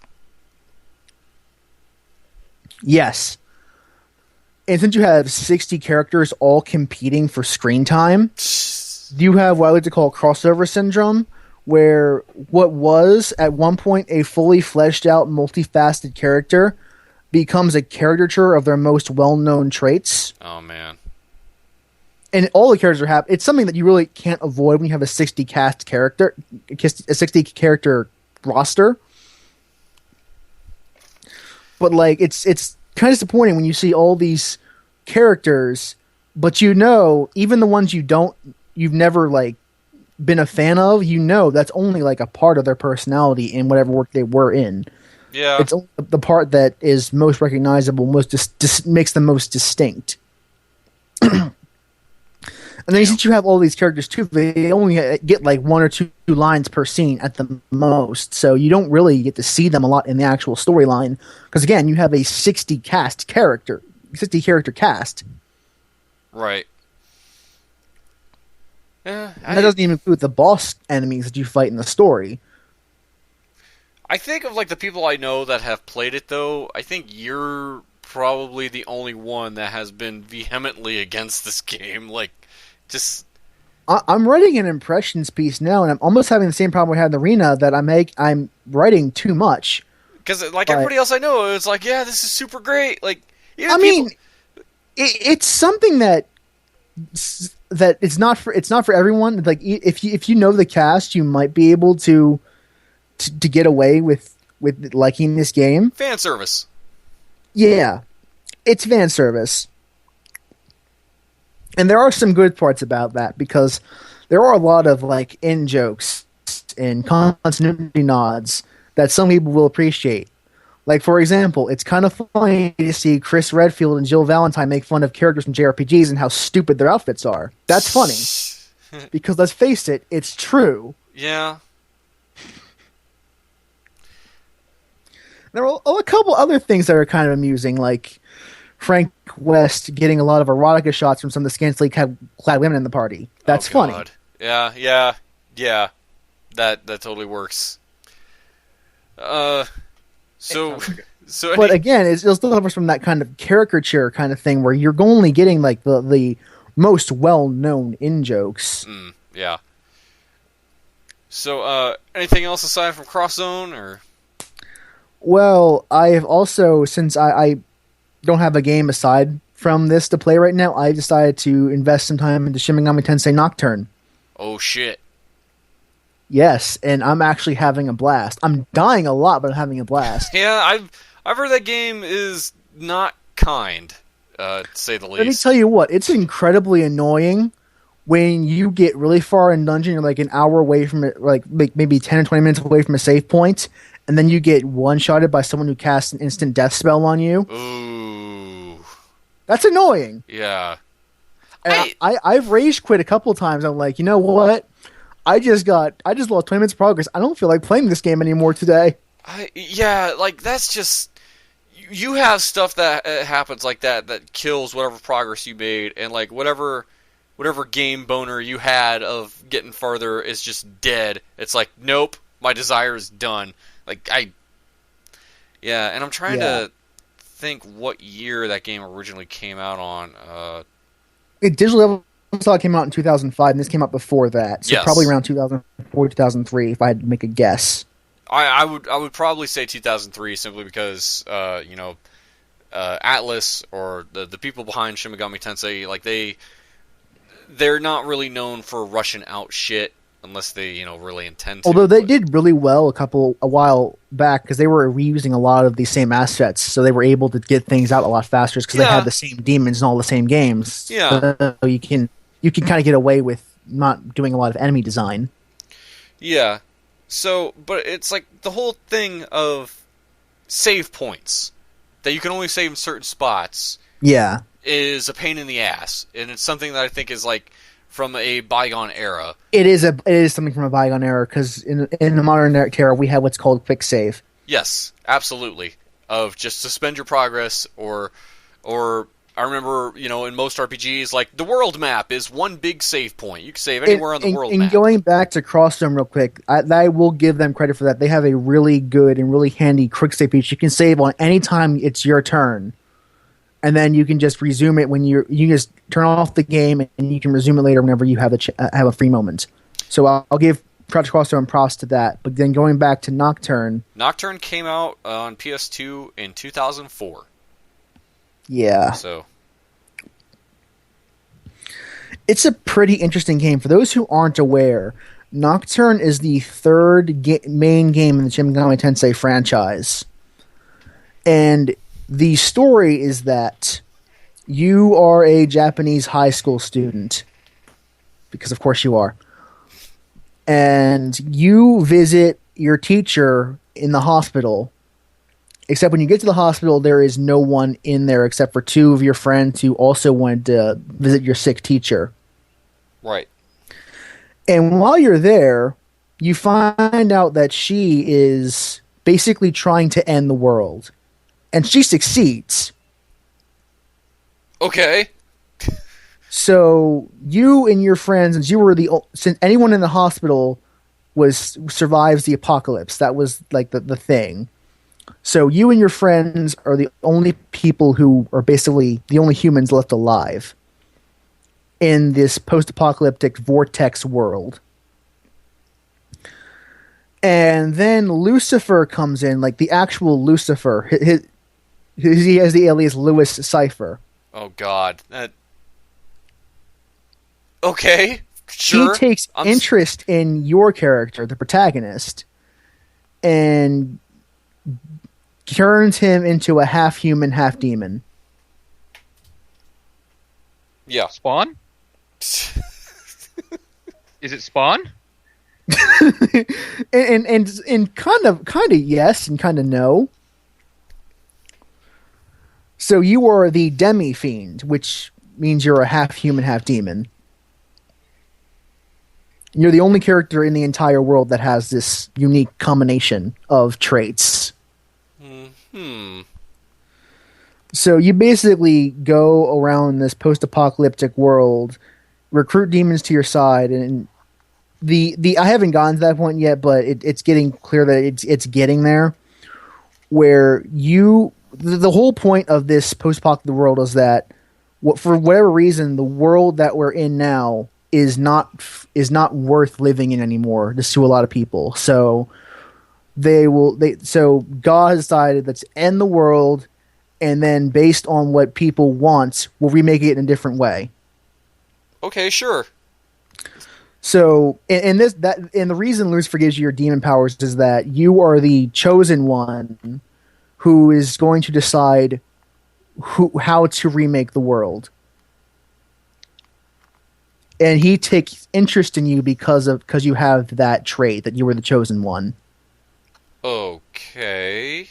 Yes. And since you have 60 characters all competing for screen time, you have what I like to call crossover syndrome, where what was at one point a fully fleshed out, multifaceted character becomes a caricature of their most well-known traits. Oh, man. And all the characters are happy. It's something that you really can't avoid when you have a 60 character roster. But like, it's kind of disappointing when you see all these characters, but even the ones you've never like been a fan of, that's only like a part of their personality in whatever work they were in. Yeah, it's only the part that is most recognizable, makes them most distinct. And then since you have all these characters too, they only get like 1 or 2 lines per scene at the most, so you don't really get to see them a lot in the actual storyline. Because again, you have a 60 character cast. Right. Yeah, and that doesn't even include the boss enemies that you fight in the story. I think of like the people I know that have played it though. I think you're probably the only one that has been vehemently against this game. Like, just I'm writing an impressions piece now, and I'm almost having the same problem we had in the arena, that I'm writing too much. Because like everybody else I know, it's like, yeah, this is super great. Like, it's something that it's not for everyone. Like, if you know the cast, you might be able to get away with liking this game. Fan service. Yeah, it's fan service. And there are some good parts about that, because there are a lot of like in jokes and continuity nods that some people will appreciate. Like, for example, it's kind of funny to see Chris Redfield and Jill Valentine make fun of characters from JRPGs and how stupid their outfits are. That's funny. Because let's face it, it's true. Yeah. There are a couple other things that are kind of amusing, like Frank West getting a lot of erotica shots from some of the scantily clad women in the party. That's funny. Yeah. That totally works. But again, it still suffers from that kind of caricature kind of thing where you're only getting like the most well-known in-jokes. Yeah. So, anything else aside from Cross Zone, or? Well, I have also, since I don't have a game aside from this to play right now, I decided to invest some time into Shin Megami Tensei Nocturne. Oh shit. Yes, and I'm actually having a blast. I'm dying a lot, but I'm having a blast. Yeah, I've heard that game is not kind, to say the least. Let me tell you what, it's incredibly annoying when you get really far in dungeon, you're like an hour away from it, like maybe 10 or 20 minutes away from a save point, and then you get one-shotted by someone who casts an instant death spell on you. Ooh. That's annoying. Yeah. And I've rage quit a couple of times. I'm like, you know what? I just lost 20 minutes of progress. I don't feel like playing this game anymore today. Like, that's just... You have stuff that happens like that kills whatever progress you made, and like whatever game boner you had of getting farther is just dead. It's like, nope, my desire is done. Like, and I'm trying to think what year that game originally came out on. Digital Evolution came out in 2005, and this came out before that, so probably around 2004, 2003, if I had to make a guess. I would probably say 2003, simply because Atlas, or the people behind Shin Megami Tensei, like they're not really known for rushing out shit unless they really intend to. Although they did really well a while back, because they were reusing a lot of the same assets, so they were able to get things out a lot faster because they had the same demons in all the same games. Yeah, so you can kind of get away with not doing a lot of enemy design. Yeah. So, but it's like the whole thing of save points that you can only save in certain spots. Yeah, is a pain in the ass, and it's something that I think is like from a bygone era. It is something from a bygone era, because in the modern era we have what's called quick save. Yes, absolutely. Of just suspend your progress, or I remember, in most RPGs, like, the world map is one big save point. You can save anywhere on the world map. And going back to Crossstone real quick, I will give them credit for that. They have a really good and really handy quick save feature. You can save on any time it's your turn, and then you can just resume it when you just turn off the game, and you can resume it later whenever you have a free moment. So I'll give Project Crossstone props to that. But then going back to Nocturne. Nocturne came out on PS2 in 2004. Yeah. So it's a pretty interesting game. For those who aren't aware, Nocturne is the third main game in the Shin Megami Tensei franchise. And the story is that you are a Japanese high school student. Because of course you are. And you visit your teacher in the hospital. Except when you get to the hospital, there is no one in there except for two of your friends who also wanted to visit your sick teacher. Right. And while you're there, you find out that she is basically trying to end the world. And she succeeds. Okay. So you and your friends, since anyone in the hospital survives the apocalypse, that was like the thing. So you and your friends are the only people who are basically the only humans left alive in this post-apocalyptic vortex world. And then Lucifer comes in, like the actual Lucifer. He has the alias Lewis Cypher. Oh, God. Okay, sure. He takes interest in your character, the protagonist, and turns him into a half-human, half-demon. Yeah. Spawn? Is it Spawn? and kind of yes and kind of no. So you are the demi-fiend, which means you're a half-human, half-demon. You're the only character in the entire world that has this unique combination of traits. So you basically go around this post-apocalyptic world, recruit demons to your side, and I haven't gotten to that point yet, but it's getting clear that it's getting there. Where the whole point of this post-apocalyptic world is that, for whatever reason, the world that we're in now is not worth living in anymore, just to a lot of people. So so God has decided, let's end the world, and then based on what people want, we'll remake it in a different way. Okay, sure. So, and the reason Lucifer gives you your demon powers is that you are the chosen one who is going to decide how to remake the world. And he takes interest in you because you have that trait, that you were the chosen one. Okay.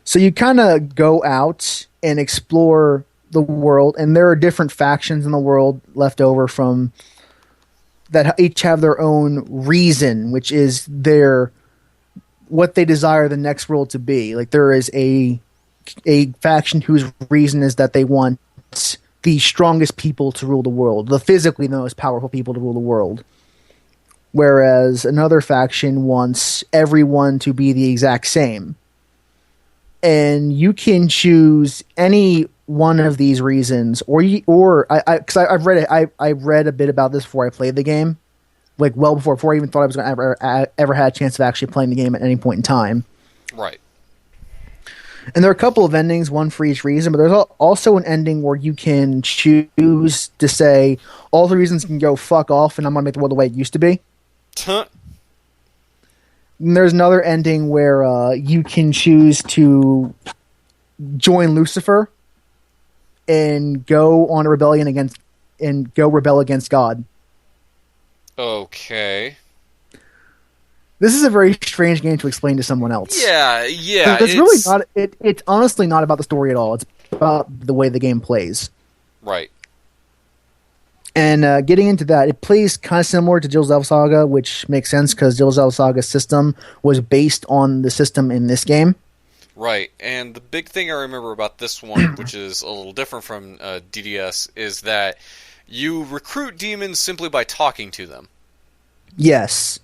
So you kind of go out and explore the world, and there are different factions in the world left over from that each have their own reason, which is what they desire the next world to be. Like there is a faction whose reason is that they want the strongest people to rule the world, the physically the most powerful people to rule the world. Whereas another faction wants everyone to be the exact same. And you can choose any one of these reasons, because I read a bit about this before I played the game, like well before I even thought I was going to ever had a chance of actually playing the game at any point in time. Right. And there are a couple of endings, one for each reason, but there's also an ending where you can choose to say all the reasons can go fuck off, and I'm going to make the world the way it used to be. And there's another ending where you can choose to join Lucifer and go on a rebellion rebel against God. Okay. This is a very strange game to explain to someone else. Yeah. It's really not. It's honestly not about the story at all. It's about the way the game plays. Right. And getting into that, it plays kind of similar to Jill's Elf Saga, which makes sense because Jill's Elf Saga's system was based on the system in this game. Right, and the big thing I remember about this one, which is a little different from DDS, is that you recruit demons simply by talking to them. Yes.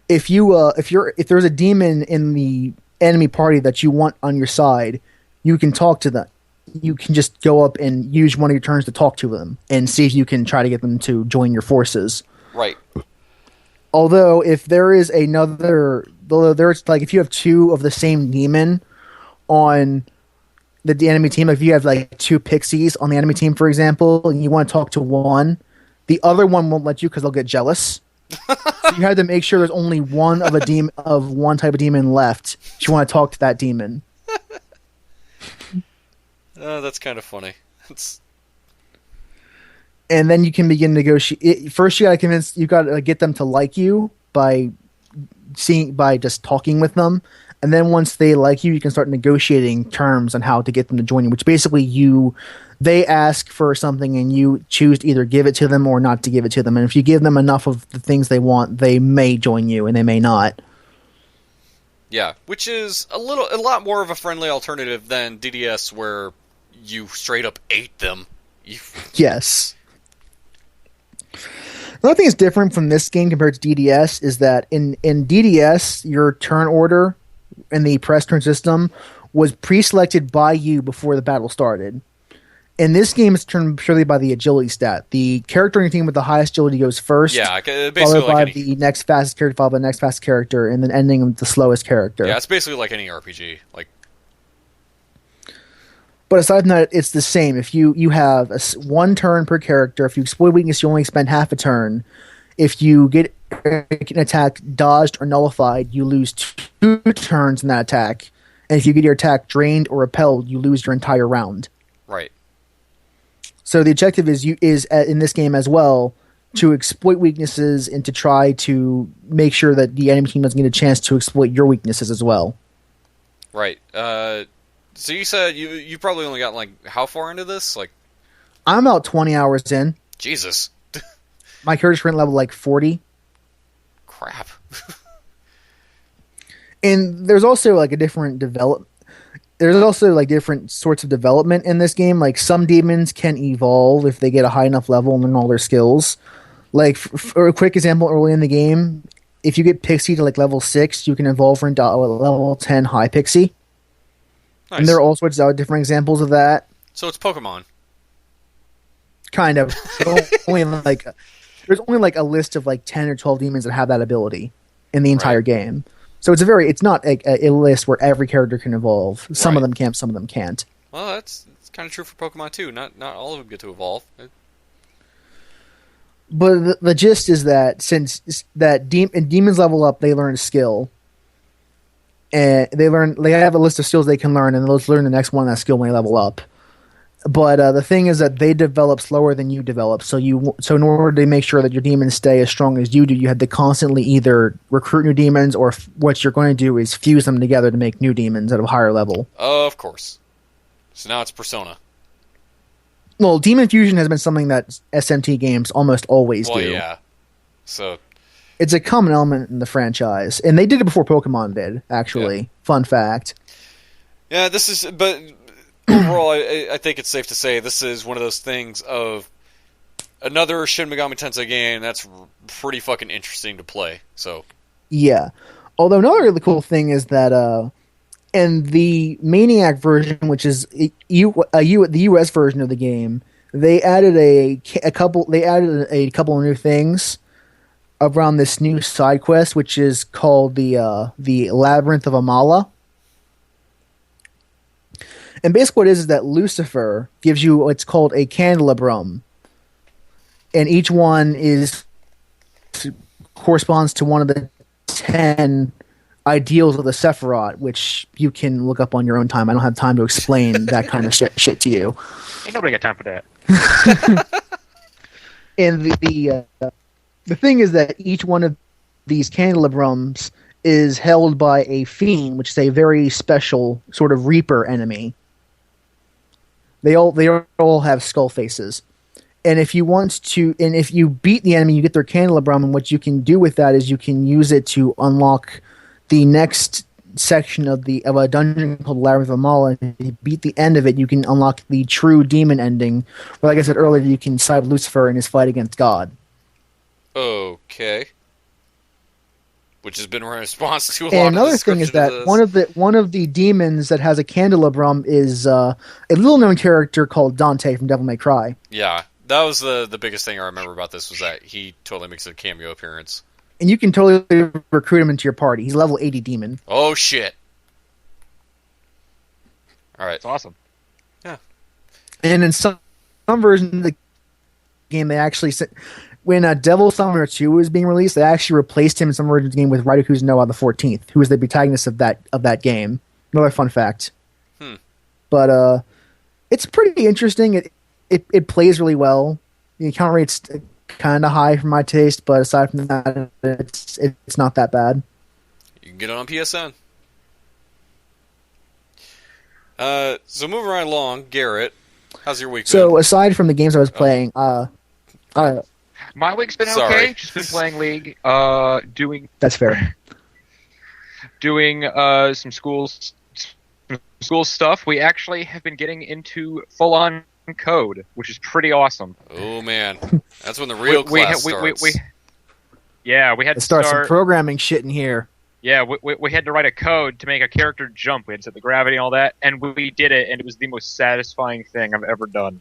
If there's a demon in the enemy party that you want on your side, you can talk to them. You can just go up and use one of your turns to talk to them and see if you can try to get them to join your forces. Right. Although if there's like if you have two of the same demon on the enemy team, if you have like two pixies on the enemy team, for example, and you want to talk to one, the other one won't let you because they'll get jealous. So you had to make sure there's only one of one type of demon left if you want to talk to that demon. That's kind of funny. And then you can begin negotiate. First, you got to get them to like you by just talking with them. And then once they like you, you can start negotiating terms on how to get them to join you, which basically they ask for something and you choose to either give it to them or not to give it to them. And if you give them enough of the things they want, they may join you and they may not. Yeah, which is a lot more of a friendly alternative than DDS, where you straight up ate them. Yes. Another thing that's different from this game compared to DDS is that in DDS, your turn order in the press turn system was pre-selected by you before the battle started. In this game, it's determined purely by the agility stat. The character on your team with the highest agility goes first, basically followed by like the next fastest character, followed by the next fastest character, and then ending with the slowest character. Yeah, it's basically like any RPG. But aside from that, it's the same. If you have one turn per character, if you exploit weakness, you only spend half a turn. If you get an attack dodged or nullified, you lose 2 turns in that attack. And if you get your attack drained or repelled, you lose your entire round. Right. So the objective is in this game as well to exploit weaknesses and to try to make sure that the enemy team doesn't get a chance to exploit your weaknesses as well. Right. So you said you probably only got how far into this? I'm about 20 hours in. Jesus. My character's current level 40. Crap. And there's also a different There's also different sorts of development in this game. Some demons can evolve if they get a high enough level and learn all their skills. For a quick example, early in the game, if you get Pixie to level 6, you can evolve into a level 10 High Pixie. Nice. And there are all sorts of different examples of that. So it's Pokemon. Kind of. There's only a list of 10 or 12 demons that have that ability in the entire game. So it's not a list where every character can evolve. Some of them can, some of them can't. Well, that's kind of true for Pokemon too. Not all of them get to evolve. But the gist is that since demons level up, they learn a skill. And they have a list of skills they can learn, and they'll learn the next one that skill when they level up. But the thing is that they develop slower than you develop. So in order to make sure that your demons stay as strong as you do, you have to constantly either recruit new demons, or what you're going to do is fuse them together to make new demons at a higher level. Of course. So now it's Persona. Well, demon fusion has been something that SMT games almost always do. Well, yeah. So it's a common element in the franchise, and they did it before Pokemon did. Actually, yeah. Fun fact. Yeah, but overall, I think it's safe to say this is one of those things of another Shin Megami Tensei game that's pretty fucking interesting to play. So yeah. Although another really cool thing is that in the Maniac version, which is the US version of the game, they added a couple of new things around this new side quest, which is called the Labyrinth of Amala. And basically what it is that Lucifer gives you what's called a candelabrum. And each one corresponds to one of the 10 ideals of the Sephiroth, which you can look up on your own time. I don't have time to explain that kind of shit to you. Ain't nobody got time for that. And the thing is that each one of these candelabrums is held by a fiend, which is a very special sort of Reaper enemy. They all have skull faces. And if you beat the enemy, you get their candelabrum, and what you can do with that is you can use it to unlock the next section of a dungeon called Labyrinth of Maul, and if you beat the end of it, you can unlock the true demon ending. Where, like I said earlier, you can side with Lucifer in his fight against God. Okay. Which has been a response to a lot And of another thing is that this. one of the demons that has a candelabrum is a little known character called Dante from Devil May Cry. Yeah, that was the biggest thing I remember about this was that he totally makes a cameo appearance. And you can totally recruit him into your party. He's a level 80 demon. Oh shit! All right, It's awesome. Yeah. And in some versions of the game, they actually when Devil Summoner 2 was being released, they actually replaced him in some versions of the game with Raiden Kuzunoha the 14th, who was the protagonist of that game. Another fun fact. But it's pretty interesting. It plays really well. The encounter rate's kind of high for my taste, but aside from that, it's not that bad. You can get it on PSN. So moving right along, Garrett, how's your week been? So aside from the games I was playing, My week's been Sorry. okay. Just been playing League, that's fair. doing some school stuff. We actually have been getting into full-on code, which is pretty awesome. Oh man, that's when the real class starts. We had Let's to start some programming shit in here. Yeah, we had to write a code to make a character jump. We had to set the gravity and all that, and we did it, and it was the most satisfying thing I've ever done.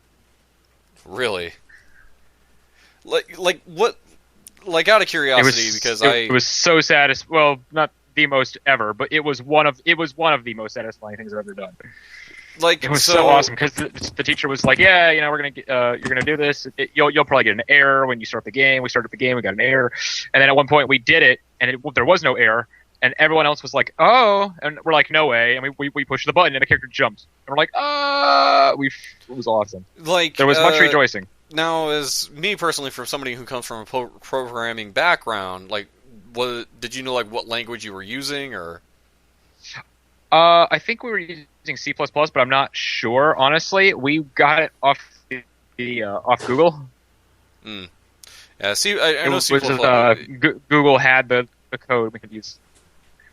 Really? Like what? Like out of curiosity, It was so satisfying. Well, not the most ever, but it was one of the most satisfying things I've ever done. Like it was so awesome because the teacher was like, "Yeah, we're gonna you're gonna do this. You'll probably get an error when you start the game. We started the game, we got an error, and then at one point we did it, and there was no error, and everyone else was like, "Oh," and we're like, "No way!" And we pushed the button, and the character jumped, and we're like, it was awesome. Like there was much rejoicing. Now, as me personally, from somebody who comes from a programming background, like, did you know like what language you were using, or? I think we were using C++, but I'm not sure. Honestly, we got it off off Google. Yeah, I know C++. Google had the code we could use.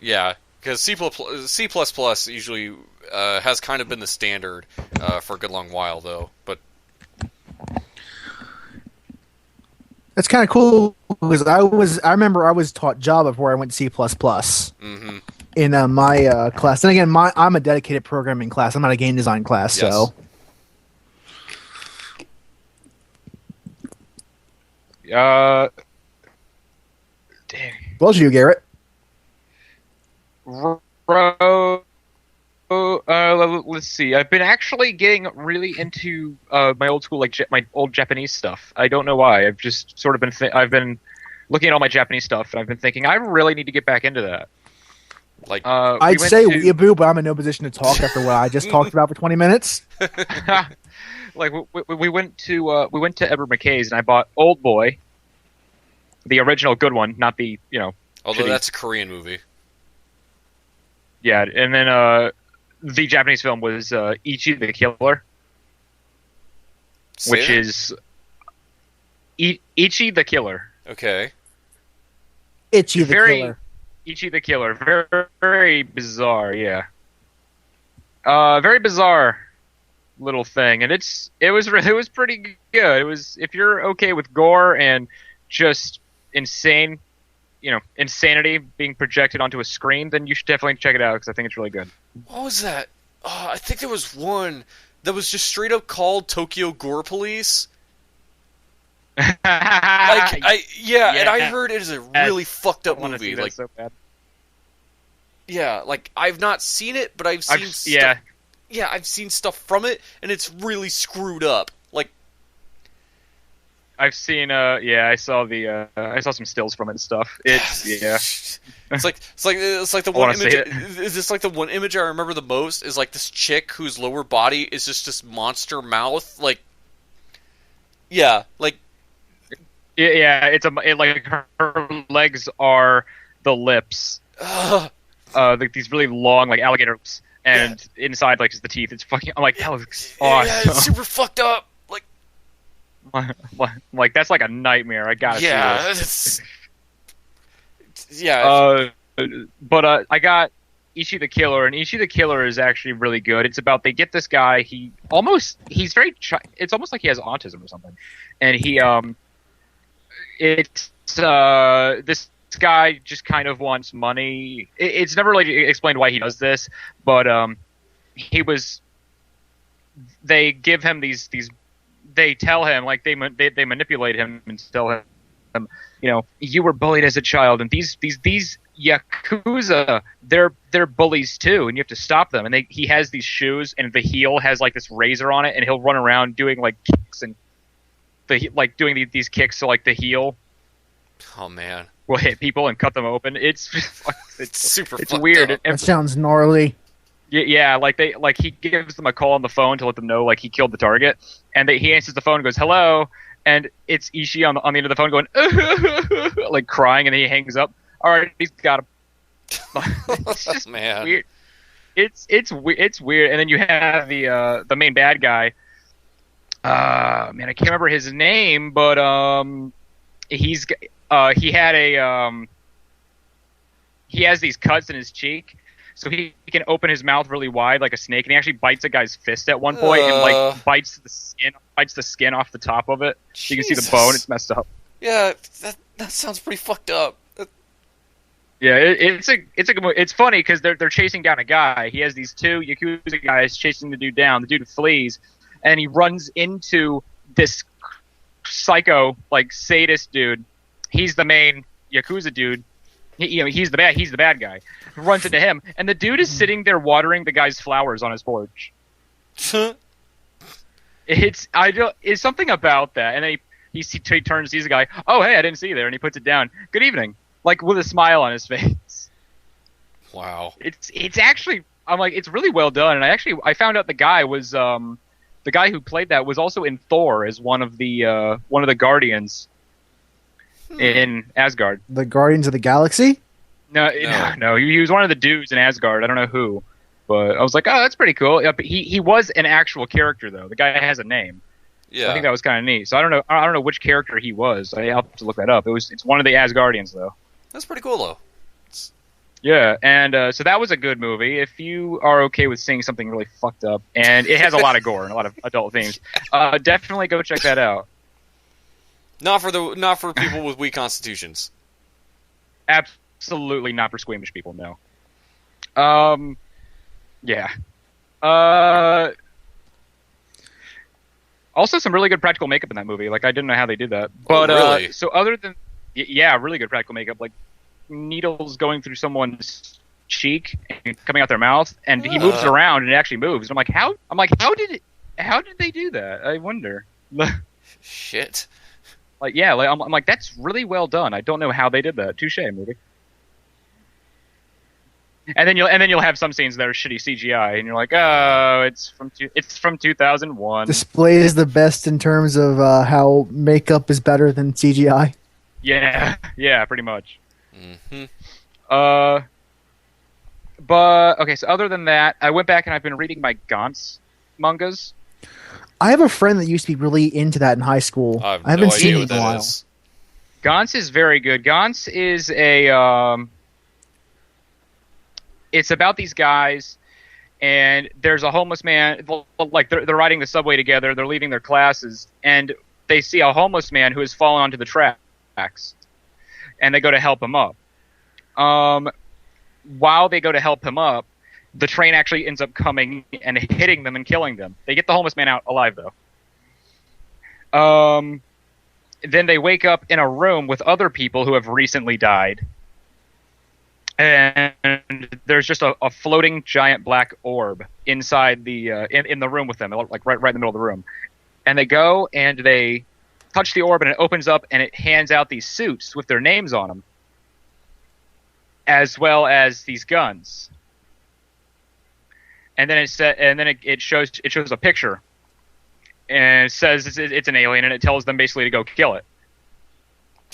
Yeah, because C++ usually has kind of been the standard for a good long while, though. But that's kind of cool because I remember I was taught Java before I went to C++. Mm-hmm. In my class. And again, I'm a dedicated programming class. I'm not a game design class, yes. so. Dang. What you, Garrett? Let's see. I've been actually getting really into my old school, my old Japanese stuff. I don't know why. I've just sort of I've been looking at all my Japanese stuff, and I've been thinking I really need to get back into that. Like I'd say weeaboo, but I'm in no position to talk after what I just talked about for 20 minutes. Like we went to Edward McKay's, and I bought Old Boy, the original good one, not the although shitty. that's a Korean movie. Yeah, and then the Japanese film was Ichi the Killer, which is Ichi the Killer. Okay. Itchy the Killer. Ichi the Killer. Very, very bizarre, yeah. Very bizarre little thing, and it was pretty good. It was, if you're okay with gore and just insanity being projected onto a screen, then you should definitely check it out because I think it's really good. What was that? I think there was one that was just straight up called Tokyo Gore Police. And I heard it is a really fucked up movie. Like, so bad. Yeah, like I've not seen it, but I've seen stuff. Yeah, I've seen stuff from it, and it's really screwed up. Like, I've seen. I saw I saw some stills from it and stuff. It's It's like the one image. Is this like the one image I remember the most? Is like this chick whose lower body is just this monster mouth. Like, yeah, like. Yeah, like her legs are the lips. Like these really long, like alligator lips, and inside, like, is the teeth. It's fucking. I'm like, that looks awesome. Yeah, it's super fucked up. Like that's like a nightmare. I gotta see this. Yeah. But I got Ishi the Killer, and Ishi the Killer is actually really good. It's about they get this guy. He's very. It's almost like he has autism or something, and this guy just kind of wants money. It's never really explained why he does this, but they give him these. They tell him like they manipulate him and tell him, you were bullied as a child, and these Yakuza, they're bullies too, and you have to stop them. And he has these shoes, and the heel has like this razor on it, and he'll run around doing like kicks and doing these kicks to like the heel. Oh man, will hit people and cut them open. It's super. It's weird. That sounds gnarly. Yeah, he gives them a call on the phone to let them know like he killed the target, and he answers the phone and goes hello, and it's Ishii on the end of the phone going like crying, and then he hangs up. All right, he's got him. It's just weird. It's weird, and then you have the main bad guy. Man, I can't remember his name, but he has these cuts in his cheek. So he can open his mouth really wide like a snake, and he actually bites a guy's fist at one point and like bites the skin off the top of it. So you can see the bone. It's messed up. Yeah, that sounds pretty fucked up. Yeah, it's funny because they're chasing down a guy. He has these two Yakuza guys chasing the dude down. The dude flees, and he runs into this psycho like sadist dude. He's the main Yakuza dude. He's the bad guy. Runs into him, and the dude is sitting there watering the guy's flowers on his porch. It's something about that, and then he turns, sees the guy. Oh, hey, I didn't see you there, and he puts it down. Good evening, like with a smile on his face. Wow. It's actually, I'm like, it's really well done, and I found out the guy was the guy who played that was also in Thor as one of the Guardians. In Asgard. The Guardians of the Galaxy? No. He was one of the dudes in Asgard. I don't know who, but I was like, oh, that's pretty cool. Yeah, but he was an actual character though. The guy has a name. Yeah. So I think that was kind of neat. So I don't know which character he was. I have to look that up. It's one of the Asgardians though. That's pretty cool though. Yeah, and so that was a good movie. If you are okay with seeing something really fucked up, and it has a lot of gore and a lot of adult themes, definitely go check that out. Not for people with weak constitutions. Absolutely not for squeamish people. No. Yeah. Also, some really good practical makeup in that movie. Like I didn't know how they did that. But really? So other than really good practical makeup, like needles going through someone's cheek and coming out their mouth, and he moves it around and it actually moves. I'm like, how did they do that? I wonder. Shit. I'm like, that's really well done. I don't know how they did that. Touche, movie. And then you'll have some scenes that are shitty CGI, and you're like, oh, it's from 2001. Displays the best in terms of how makeup is better than CGI. Yeah, pretty much. Mm-hmm. But okay, so other than that, I went back and I've been reading my Gantz mangas. I have a friend that used to be really into that in high school. I have haven't no seen idea it what in a that while. is. Gantz is very good. Gantz is it's about these guys, and there's a homeless man. Like they're riding the subway together. They're leaving their classes, and they see a homeless man who has fallen onto the tracks, and they go to help him up. While they go to help him up, the train actually ends up coming and hitting them and killing them. They get the homeless man out alive, though. Then they wake up in a room with other people who have recently died. And there's just a floating giant black orb inside the in the room with them, like right in the middle of the room. And they go and they touch the orb, and it opens up, and it hands out these suits with their names on them, as well as these guns. And then it shows a picture, and it says it's an alien, and it tells them basically to go kill it.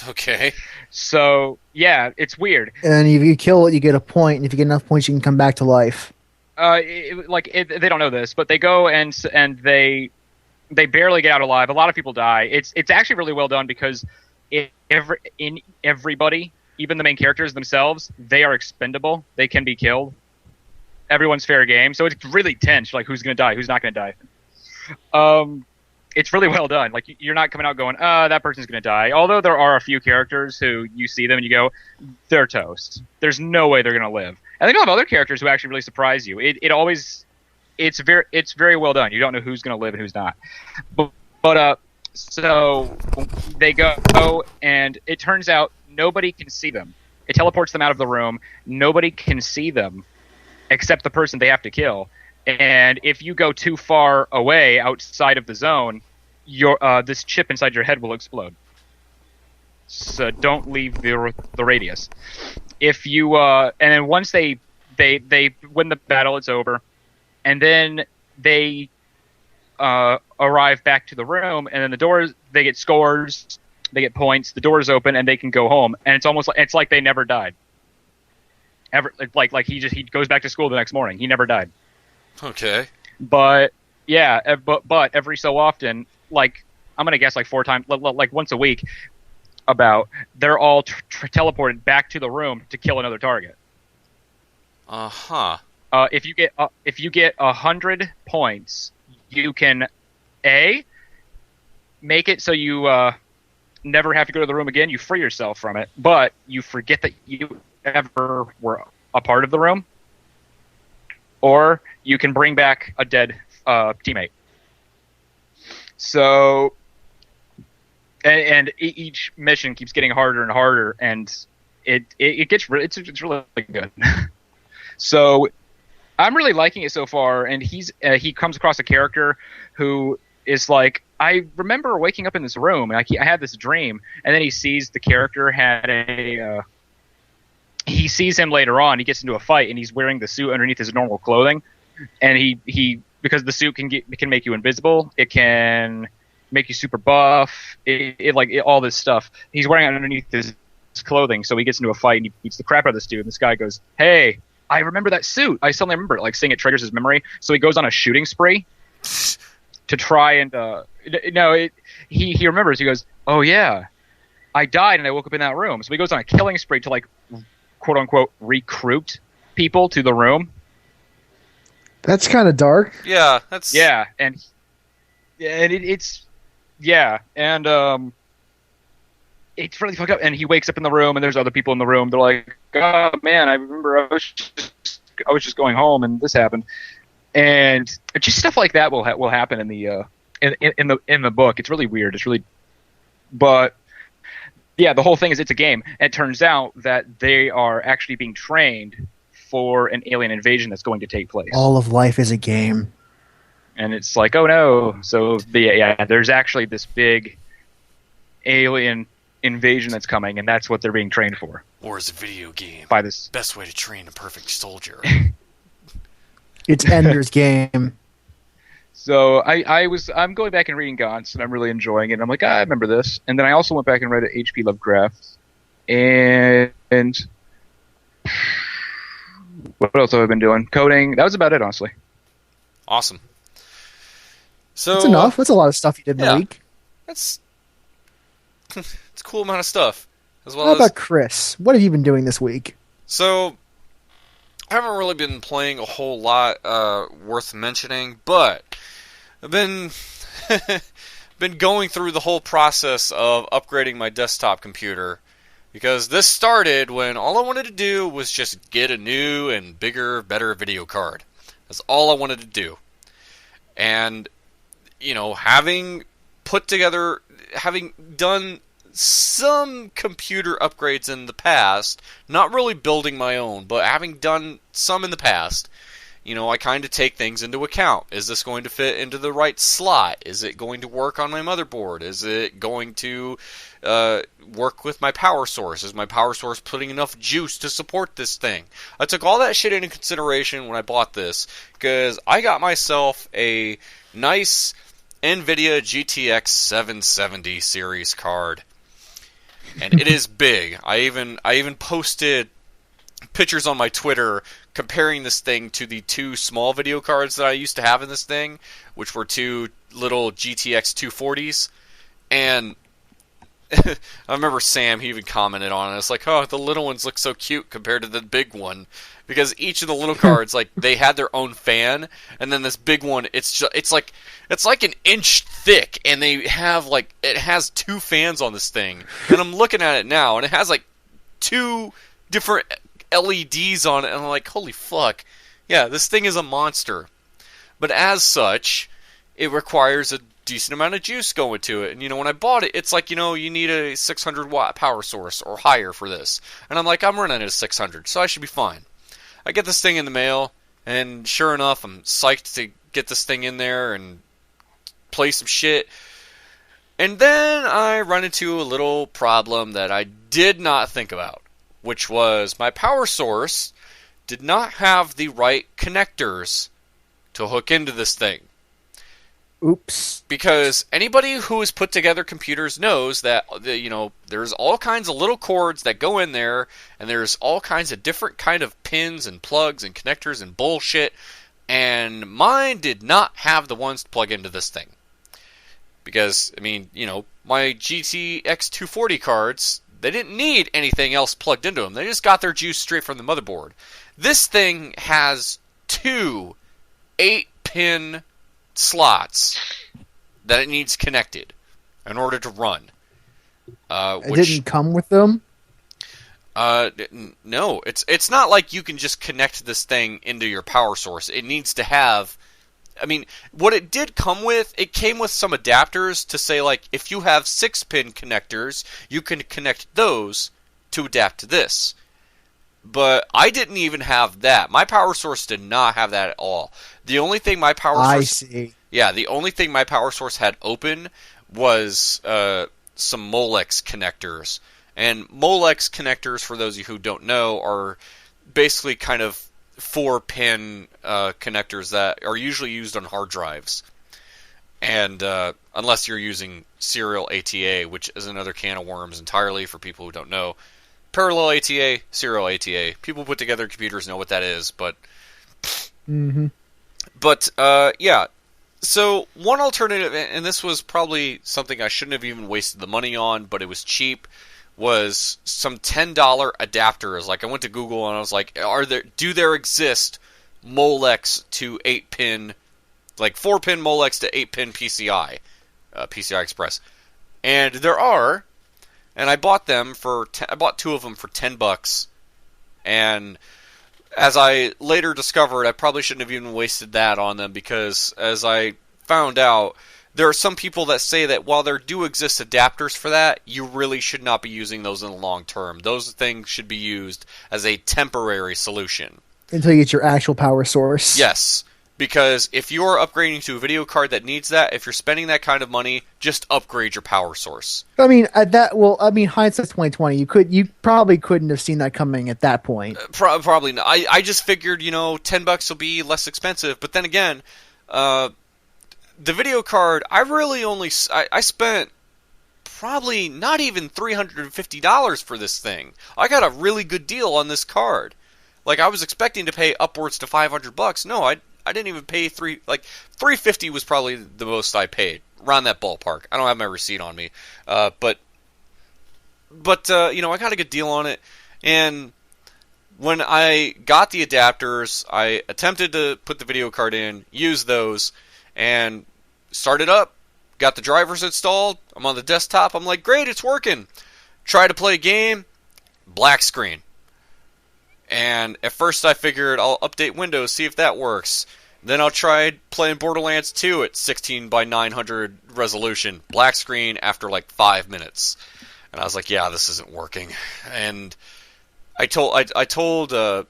Okay. So yeah, it's weird. And if you kill it, you get a point, and if you get enough points, you can come back to life. They don't know this, but they go and they barely get out alive. A lot of people die. It's actually really well done because everybody, even the main characters themselves, they are expendable. They can be killed. everyone's fair game. So it's really tense. Like, who's going to die? Who's not going to die? It's really well done. Like, you're not coming out going, that person's going to die. Although there are a few characters who you see them and you go, they're toast. There's no way they're going to live. And then you'll have other characters who actually really surprise you. It's very well done. You don't know who's going to live and who's not. But so they go, and it turns out nobody can see them. It teleports them out of the room. Nobody can see them except the person they have to kill. And if you go too far away outside of the zone, this chip inside your head will explode. So don't leave the radius. If you and then once they win the battle, it's over, and then they arrive back to the room, and then the doors, they get scores, they get points, the doors open, and they can go home, and it's like they never died. Ever, like he goes back to school the next morning. He never died. Okay. But yeah, but every so often, like I'm gonna guess like 4 times, like once a week, they're all teleported back to the room to kill another target. If you get 100 points, you can make it so you never have to go to the room again. You free yourself from it, but you forget that you ever were a part of the room. Or you can bring back a dead teammate. So, and each mission keeps getting harder and harder, and it's really good. So, I'm really liking it so far. And he comes across a character who is like, I remember waking up in this room, and I had this dream, and then he sees the character had a. He sees him later on. He gets into a fight, and he's wearing the suit underneath his normal clothing. And he because the suit can make you invisible. It can make you super buff. All this stuff. He's wearing it underneath his clothing. So he gets into a fight, and he beats the crap out of this dude. And this guy goes, "Hey, I remember that suit. I suddenly remember it." Like, saying it triggers his memory. So he goes on a shooting spree to try and he remembers. He goes, "Oh yeah, I died and I woke up in that room." So he goes on a killing spree to, like, quote unquote, recruit people to the room. That's kind of dark. Yeah, that's and it's really fucked up. And he wakes up in the room, and there's other people in the room. They're like, "Oh man, I remember I was just going home, and this happened." And just stuff like that will happen in the in the book. It's really weird. But yeah, the whole thing is it's a game. And it turns out that they are actually being trained for an alien invasion that's going to take place. All of life is a game. And it's like, oh no. So there's actually this big alien invasion that's coming, and that's what they're being trained for. Or is a video game. By this best way to train a perfect soldier. It's Ender's Game. So I'm going back and reading Gauntz, and I'm really enjoying it. And I'm like, I remember this. And then I also went back and read H.P. Lovecraft. And what else have I been doing? Coding. That was about it, honestly. Awesome. So that's enough. That's a lot of stuff you did in a week. It's a cool amount of stuff. How about Chris? What have you been doing this week? So I haven't really been playing a whole lot worth mentioning, but I've been going through the whole process of upgrading my desktop computer, because this started when all I wanted to do was just get a new and bigger, better video card. That's all I wanted to do. And, having done some computer upgrades in the past, not really building my own, but having done some in the past, I kind of take things into account. Is this going to fit into the right slot? Is it going to work on my motherboard? Is it going to work with my power source? Is my power source putting enough juice to support this thing? I took all that shit into consideration when I bought this, because I got myself a nice NVIDIA GTX 770 series card. And it is big. I even posted pictures on my Twitter comparing this thing to the 2 small video cards that I used to have in this thing, which were 2 little GTX 240s. And I remember Sam, he even commented on it. It's like, oh, the little ones look so cute compared to the big one. Because each of the little cards, like, they had their own fan, and then this big one, it's like an inch thick, and they have, like, it has 2 fans on this thing. And I'm looking at it now, and it has, like, 2 different LEDs on it, and I'm like, holy fuck. Yeah, this thing is a monster. But as such, it requires a decent amount of juice going to it. And, when I bought it, it's like, you need a 600 watt power source or higher for this. And I'm like, I'm running at 600, so I should be fine. I get this thing in the mail, and sure enough, I'm psyched to get this thing in there and play some shit. And then I run into a little problem that I did not think about, which was my power source did not have the right connectors to hook into this thing. Oops. Because anybody who has put together computers knows that, there's all kinds of little cords that go in there, and there's all kinds of different kind of pins and plugs and connectors and bullshit, and mine did not have the ones to plug into this thing. Because, my GTX 240 cards, they didn't need anything else plugged into them. They just got their juice straight from the motherboard. This thing has 2 8-pin slots that it needs connected in order to run. It didn't come with them? No, it's not like you can just connect this thing into your power source. It needs to have... what it did come with, it came with some adapters to say, like, if you have 6-pin connectors, you can connect those to adapt to this. But I didn't even have that. My power source did not have that at all. The only thing my power source... I see. Yeah, the only thing my power source had open was some Molex connectors. And Molex connectors, for those of you who don't know, are basically kind of 4-pin connectors that are usually used on hard drives. And unless you're using serial ATA, which is another can of worms entirely for people who don't know. Parallel ATA, serial ATA. People put together computers know what that is, but... Mm-hmm. But, yeah. So, one alternative, and this was probably something I shouldn't have even wasted the money on, but it was cheap, was some $10 adapters. Like, I went to Google and I was like, do there exist Molex to 8-pin, like 4-pin Molex to 8-pin PCI, PCI Express? And there are, and I bought them I bought 2 of them for $10, and as I later discovered, I probably shouldn't have even wasted that on them, because as I found out, there are some people that say that while there do exist adapters for that, you really should not be using those in the long term. Those things should be used as a temporary solution. Until you get your actual power source. Yes, because if you're upgrading to a video card that needs that, if you're spending that kind of money, just upgrade your power source. Hindsight's 2020. You probably couldn't have seen that coming at that point. Probably not. I just figured, $10 will be less expensive. But then again, the video card, I spent probably not even $350 for this thing. I got a really good deal on this card. Like, I was expecting to pay upwards to $500. No, I didn't even pay $350 was probably the most I paid, around that ballpark. I don't have my receipt on me, but I got a good deal on it. And when I got the adapters, I attempted to put the video card in, use those, and started up. Got the drivers installed. I'm on the desktop. I'm like, great, it's working. Try to play a game, black screen. And at first I figured I'll update Windows, see if that works. Then I'll try playing Borderlands 2 at 16 by 900 resolution. Black screen after like 5 minutes. And I was like, yeah, this isn't working. And I told a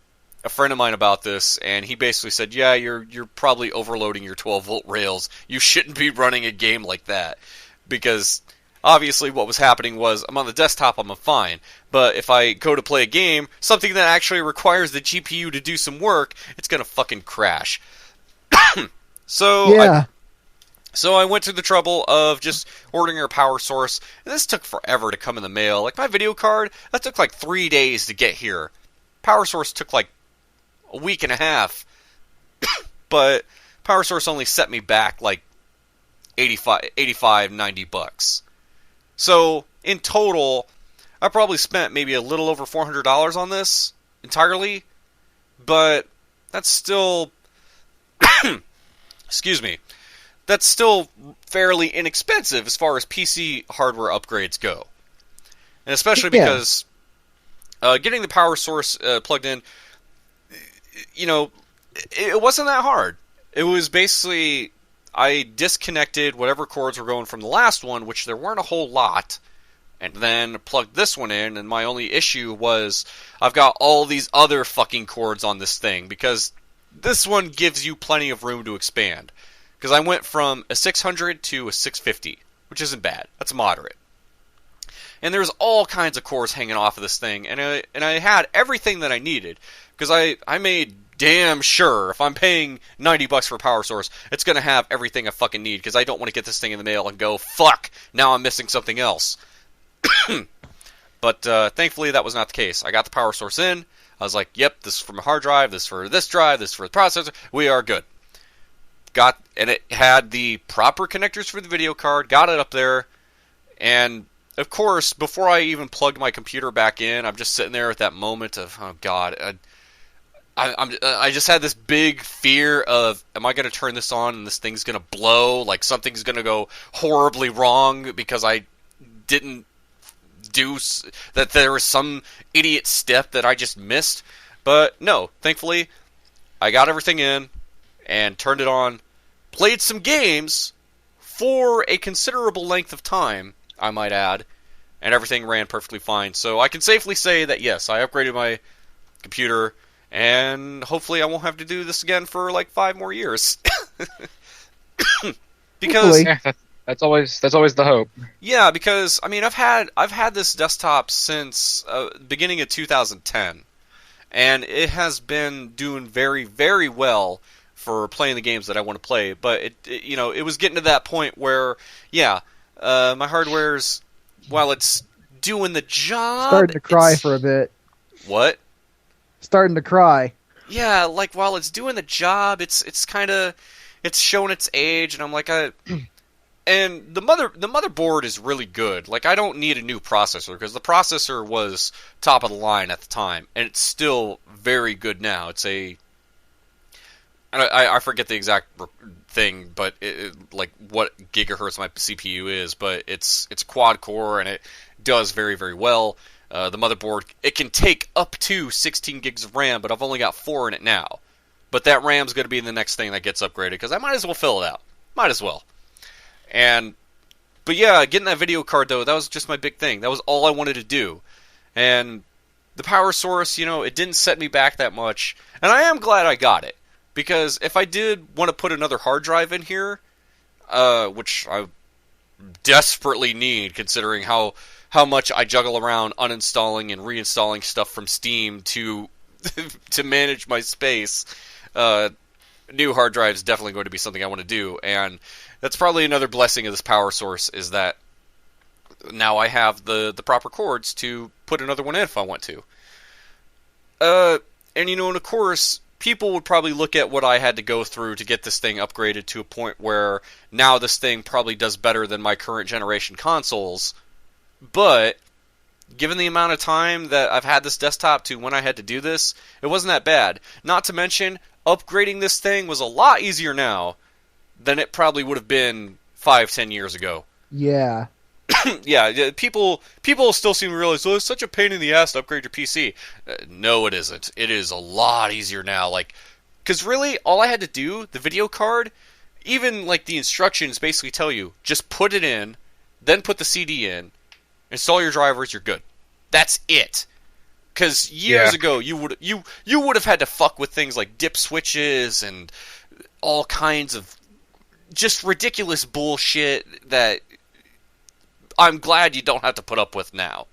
friend of mine about this, and he basically said, yeah, you're probably overloading your 12-volt rails. You shouldn't be running a game like that. Because obviously what was happening was, I'm on the desktop, I'm fine. But if I go to play a game, something that actually requires the GPU to do some work, it's going to fucking crash. So I went through the trouble of just ordering a power source, and this took forever to come in the mail. Like, my video card, that took like 3 days to get here. Power source took like a week and a half. But power source only set me back like $85, $90. So in total, I probably spent maybe a little over $400 on this entirely, but that's still, excuse me, that's still fairly inexpensive as far as PC hardware upgrades go. And especially because getting the power source plugged in, it wasn't that hard. It was basically, I disconnected whatever cords were going from the last one, which there weren't a whole lot, and then plugged this one in, and my only issue was I've got all these other fucking cords on this thing, because this one gives you plenty of room to expand. Because I went from a 600 to a 650, which isn't bad. That's moderate. And there's all kinds of cords hanging off of this thing, and I had everything that I needed, because I made damn sure if I'm paying $90 for a power source, it's going to have everything I fucking need, because I don't want to get this thing in the mail and go, fuck, now I'm missing something else. But thankfully that was not the case. I got the power source in, I was like, yep, this is for my hard drive, this is for this drive, this is for the processor, we are good. And it had the proper connectors for the video card, got it up there, and of course, before I even plugged my computer back in, I'm just sitting there at that moment of, oh god, I just had this big fear of, am I going to turn this on and this thing's going to blow, like something's going to go horribly wrong because I didn't do, that there was some idiot step that I just missed. But no, thankfully, I got everything in and turned it on, played some games for a considerable length of time, I might add, and everything ran perfectly fine. So I can safely say that yes, I upgraded my computer, and hopefully I won't have to do this again for like 5 more years. Because that's always the hope. Yeah, because I mean I've had this desktop since beginning of 2010, and it has been doing very, very well for playing the games that I want to play. But it was getting to that point where my hardware's, while it's doing the job, starting to cry for a bit. What? Starting to cry. Yeah, like while it's doing the job, it's kind of, it's showing its age, and I'm like, and the motherboard is really good. Like, I don't need a new processor, because the processor was top of the line at the time, and it's still very good now. It's I forget the exact thing, but like what gigahertz my CPU is, but it's quad core, and it does very, very well. The motherboard, it can take up to 16 gigs of RAM, but I've only got 4 in it now. But that RAM's going to be the next thing that gets upgraded, because I might as well fill it out. Might as well. But yeah, getting that video card, though, that was just my big thing. That was all I wanted to do. And the power source, it didn't set me back that much. And I am glad I got it. Because if I did want to put another hard drive in here, which I desperately need, considering how much I juggle around uninstalling and reinstalling stuff from Steam to to manage my space, new hard drive is definitely going to be something I want to do. And that's probably another blessing of this power source, is that now I have the proper cords to put another one in if I want to. And of course, people would probably look at what I had to go through to get this thing upgraded to a point where now this thing probably does better than my current generation consoles. But given the amount of time that I've had this desktop to when I had to do this, it wasn't that bad. Not to mention, upgrading this thing was a lot easier now than it probably would have been 5-10 years ago. Yeah. Yeah, people still seem to realize, it's such a pain in the ass to upgrade your PC. No, it isn't. It is a lot easier now. Because really, all I had to do, the video card, even like the instructions basically tell you, just put it in, then put the CD in, install your drivers, you're good. That's it. Because years ago, you would have had to fuck with things like dip switches and all kinds of just ridiculous bullshit that I'm glad you don't have to put up with now.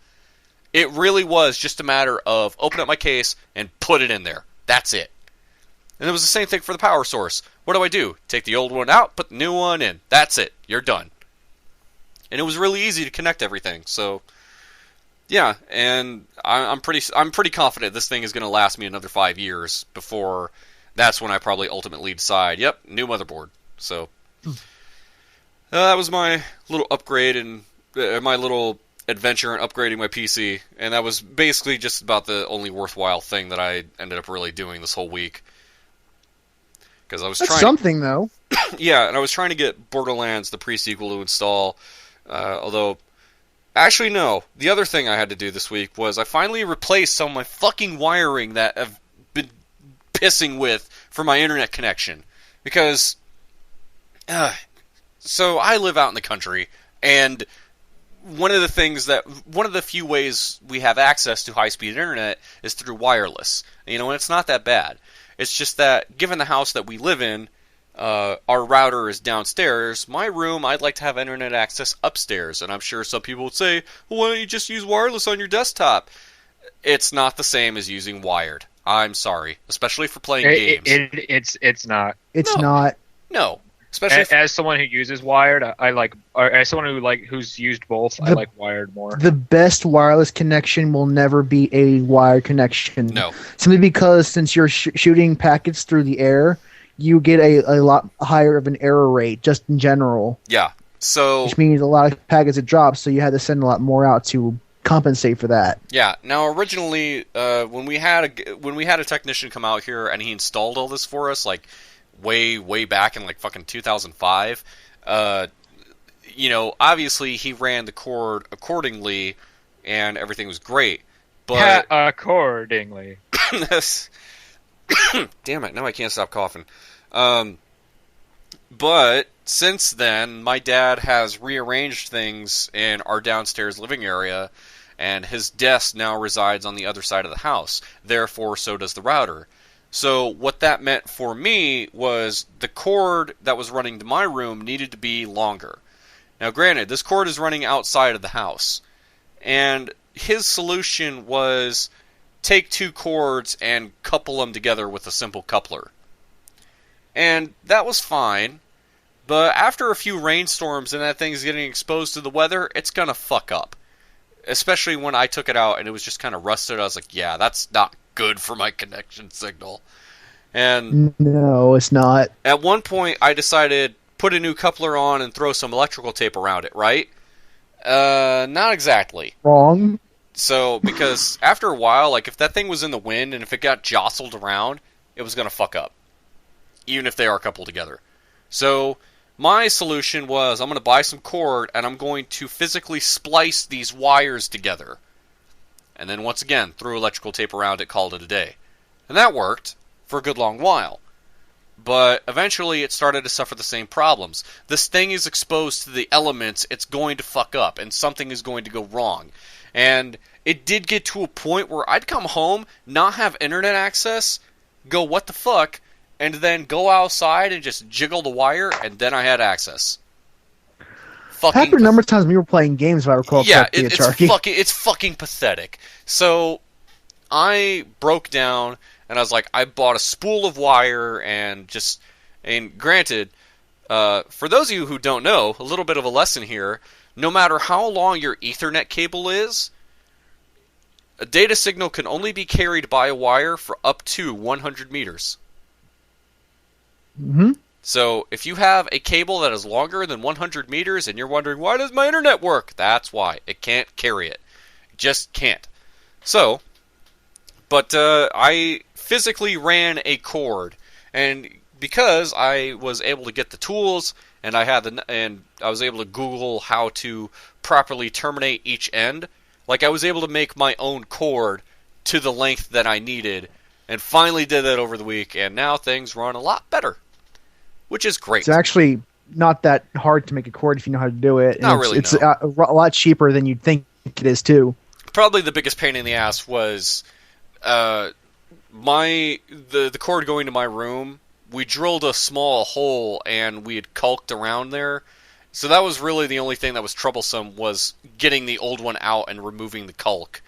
It really was just a matter of open up my case and put it in there. That's it. And it was the same thing for the power source. What do? Take the old one out, put the new one in. That's it. You're done. And it was really easy to connect everything. So, yeah, and I'm pretty confident this thing is going to last me another 5 years before that's when I probably ultimately decide, yep, new motherboard. So, that was my little upgrade and my little adventure in upgrading my PC, and that was basically just about the only worthwhile thing that I ended up really doing this whole week. Because I was That's trying something, though. yeah, and I was trying to get Borderlands, the pre-sequel, to install, although... Actually, no. The other thing I had to do this week was I finally replaced some of my fucking wiring that I've been pissing with for my internet connection. Because, so I live out in the country, and one of the few ways we have access to high-speed internet is through wireless. And it's not that bad. It's just that, given the house that we live in, our router is downstairs. My room, I'd like to have internet access upstairs. And I'm sure some people would say, well, why don't you just use wireless on your desktop? It's not the same as using wired. I'm sorry. Especially for playing games. It's not. It's not. No. Especially as someone who uses wired, I like... Or as someone who's used both, I like wired more. The best wireless connection will never be a wired connection. No. Simply because since you're shooting packets through the air, you get a lot higher of an error rate, just in general. Yeah, so... Which means a lot of packets would drop, so you had to send a lot more out to compensate for that. Yeah, now originally, when we had a technician come out here and he installed all this for us, like, way back in, like, fucking 2005, obviously he ran the cord accordingly, and everything was great, but... accordingly. Damn it, now I can't stop coughing. But since then, my dad has rearranged things in our downstairs living area, and his desk now resides on the other side of the house. Therefore, so does the router. So what that meant for me was the cord that was running to my room needed to be longer. Now, granted, this cord is running outside of the house, and his solution was... take two cords and couple them together with a simple coupler. And that was fine, but after a few rainstorms and that thing's getting exposed to the weather, it's gonna fuck up. Especially when I took it out and it was just kind of rusted. I was like, yeah, that's not good for my connection signal. And no, it's not. At one point, I decided, put a new coupler on and throw some electrical tape around it, right? Not exactly. Wrong. So, because after a while, like, if that thing was in the wind and if it got jostled around, it was going to fuck up. Even if they are coupled together. So, my solution was, I'm going to buy some cord and I'm going to physically splice these wires together. And then, once again, threw electrical tape around it, called it a day. And that worked for a good long while. But eventually, it started to suffer the same problems. This thing is exposed to the elements, it's going to fuck up, and something is going to go wrong. And it did get to a point where I'd come home, not have internet access, go, what the fuck, and then go outside and just jiggle the wire, and then I had access. Happened a number of times when we were playing games, if I recall correctly. It's fucking pathetic. So, I broke down, and I was like, I bought a spool of wire, and granted, for those of you who don't know, a little bit of a lesson here, no matter how long your Ethernet cable is, a data signal can only be carried by a wire for up to 100 meters. Mm-hmm. So, if you have a cable that is longer than 100 meters and you're wondering, why does my internet work? That's why. It can't carry it. It just can't. So, but I physically ran a cord, and because I was able to get the tools, and I was able to Google how to properly terminate each end, like I was able to make my own cord to the length that I needed, and finally did that over the week, and now things run a lot better, which is great. It's actually not that hard to make a cord if you know how to do it. Not really, It's a lot cheaper than you'd think it is, too. Probably the biggest pain in the ass was the cord going to my room. We drilled a small hole and we had caulked around there. So that was really the only thing that was troublesome, was getting the old one out and removing the caulk,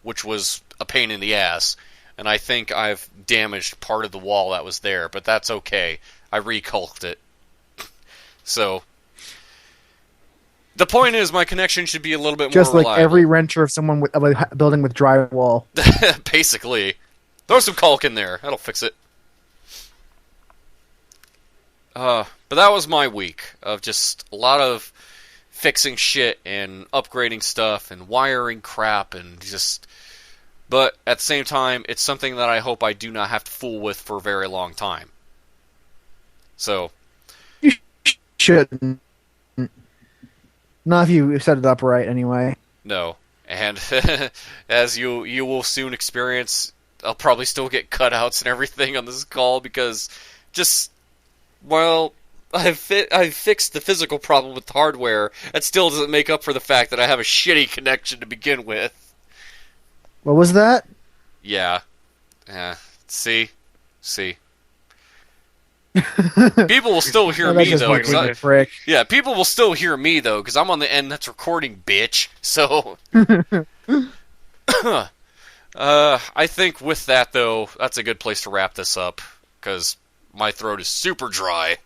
which was a pain in the ass. And I think I've damaged part of the wall that was there, but that's okay. I recaulked it. So, the point is, my connection should be a little bit more reliable. Just like every renter of of a building with drywall. Basically. Throw some caulk in there. That'll fix it. But that was my week of just a lot of fixing shit and upgrading stuff and wiring crap and just... But at the same time, it's something that I hope I do not have to fool with for a very long time. So... You shouldn't. Not if you set it up right, anyway. No. And as you will soon experience, I'll probably still get cutouts and everything on this call because I've fixed the physical problem with the hardware. That still doesn't make up for the fact that I have a shitty connection to begin with. What was that? Yeah. See? People will still hear me, though. Yeah, people will still hear me, though, because I'm on the end that's recording, bitch. So... I think with that, though, that's a good place to wrap this up, because my throat is super dry.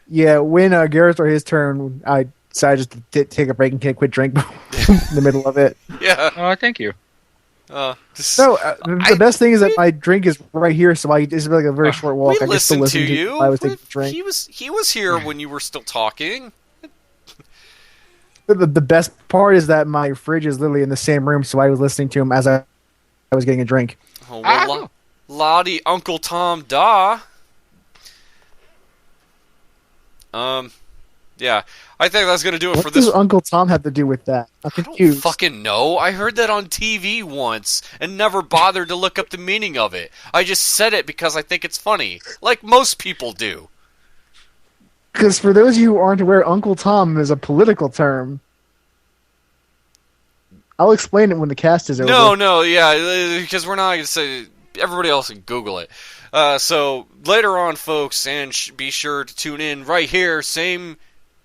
Yeah, when Garrett started his turn, I decided just to take a break and take a quick drink in the middle of it. Yeah. Oh, thank you. The best thing is that my drink is right here, so it's like a very short walk. We listened to you. I was taking a drink. He was here when you were still talking. The best part is that my fridge is literally in the same room, so I was listening to him as I was getting a drink. Oh, well, Lottie, Uncle Tom, da. Yeah, I think that's going to do it for this. What does Uncle Tom have to do with that? I'm confused. I don't fucking know. I heard that on TV once and never bothered to look up the meaning of it. I just said it because I think it's funny, like most people do. Because for those of you who aren't aware, Uncle Tom is a political term. I'll explain it when the cast is over. Yeah, because we're not going to say... Everybody else can Google it. So, later on, folks, and be sure to tune in right here, same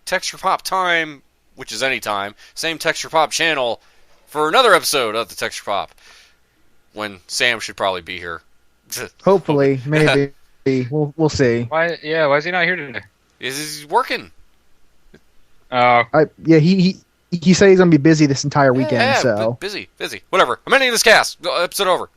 Texture Pop time, which is any time, same Texture Pop channel, for another episode of the Texture Pop, when Sam should probably be here. Hopefully, maybe. We'll see. Why is he not here today? He's working. Oh. He said he's going to be busy this entire weekend, yeah, so... busy. Whatever. I'm ending this cast. Episode over.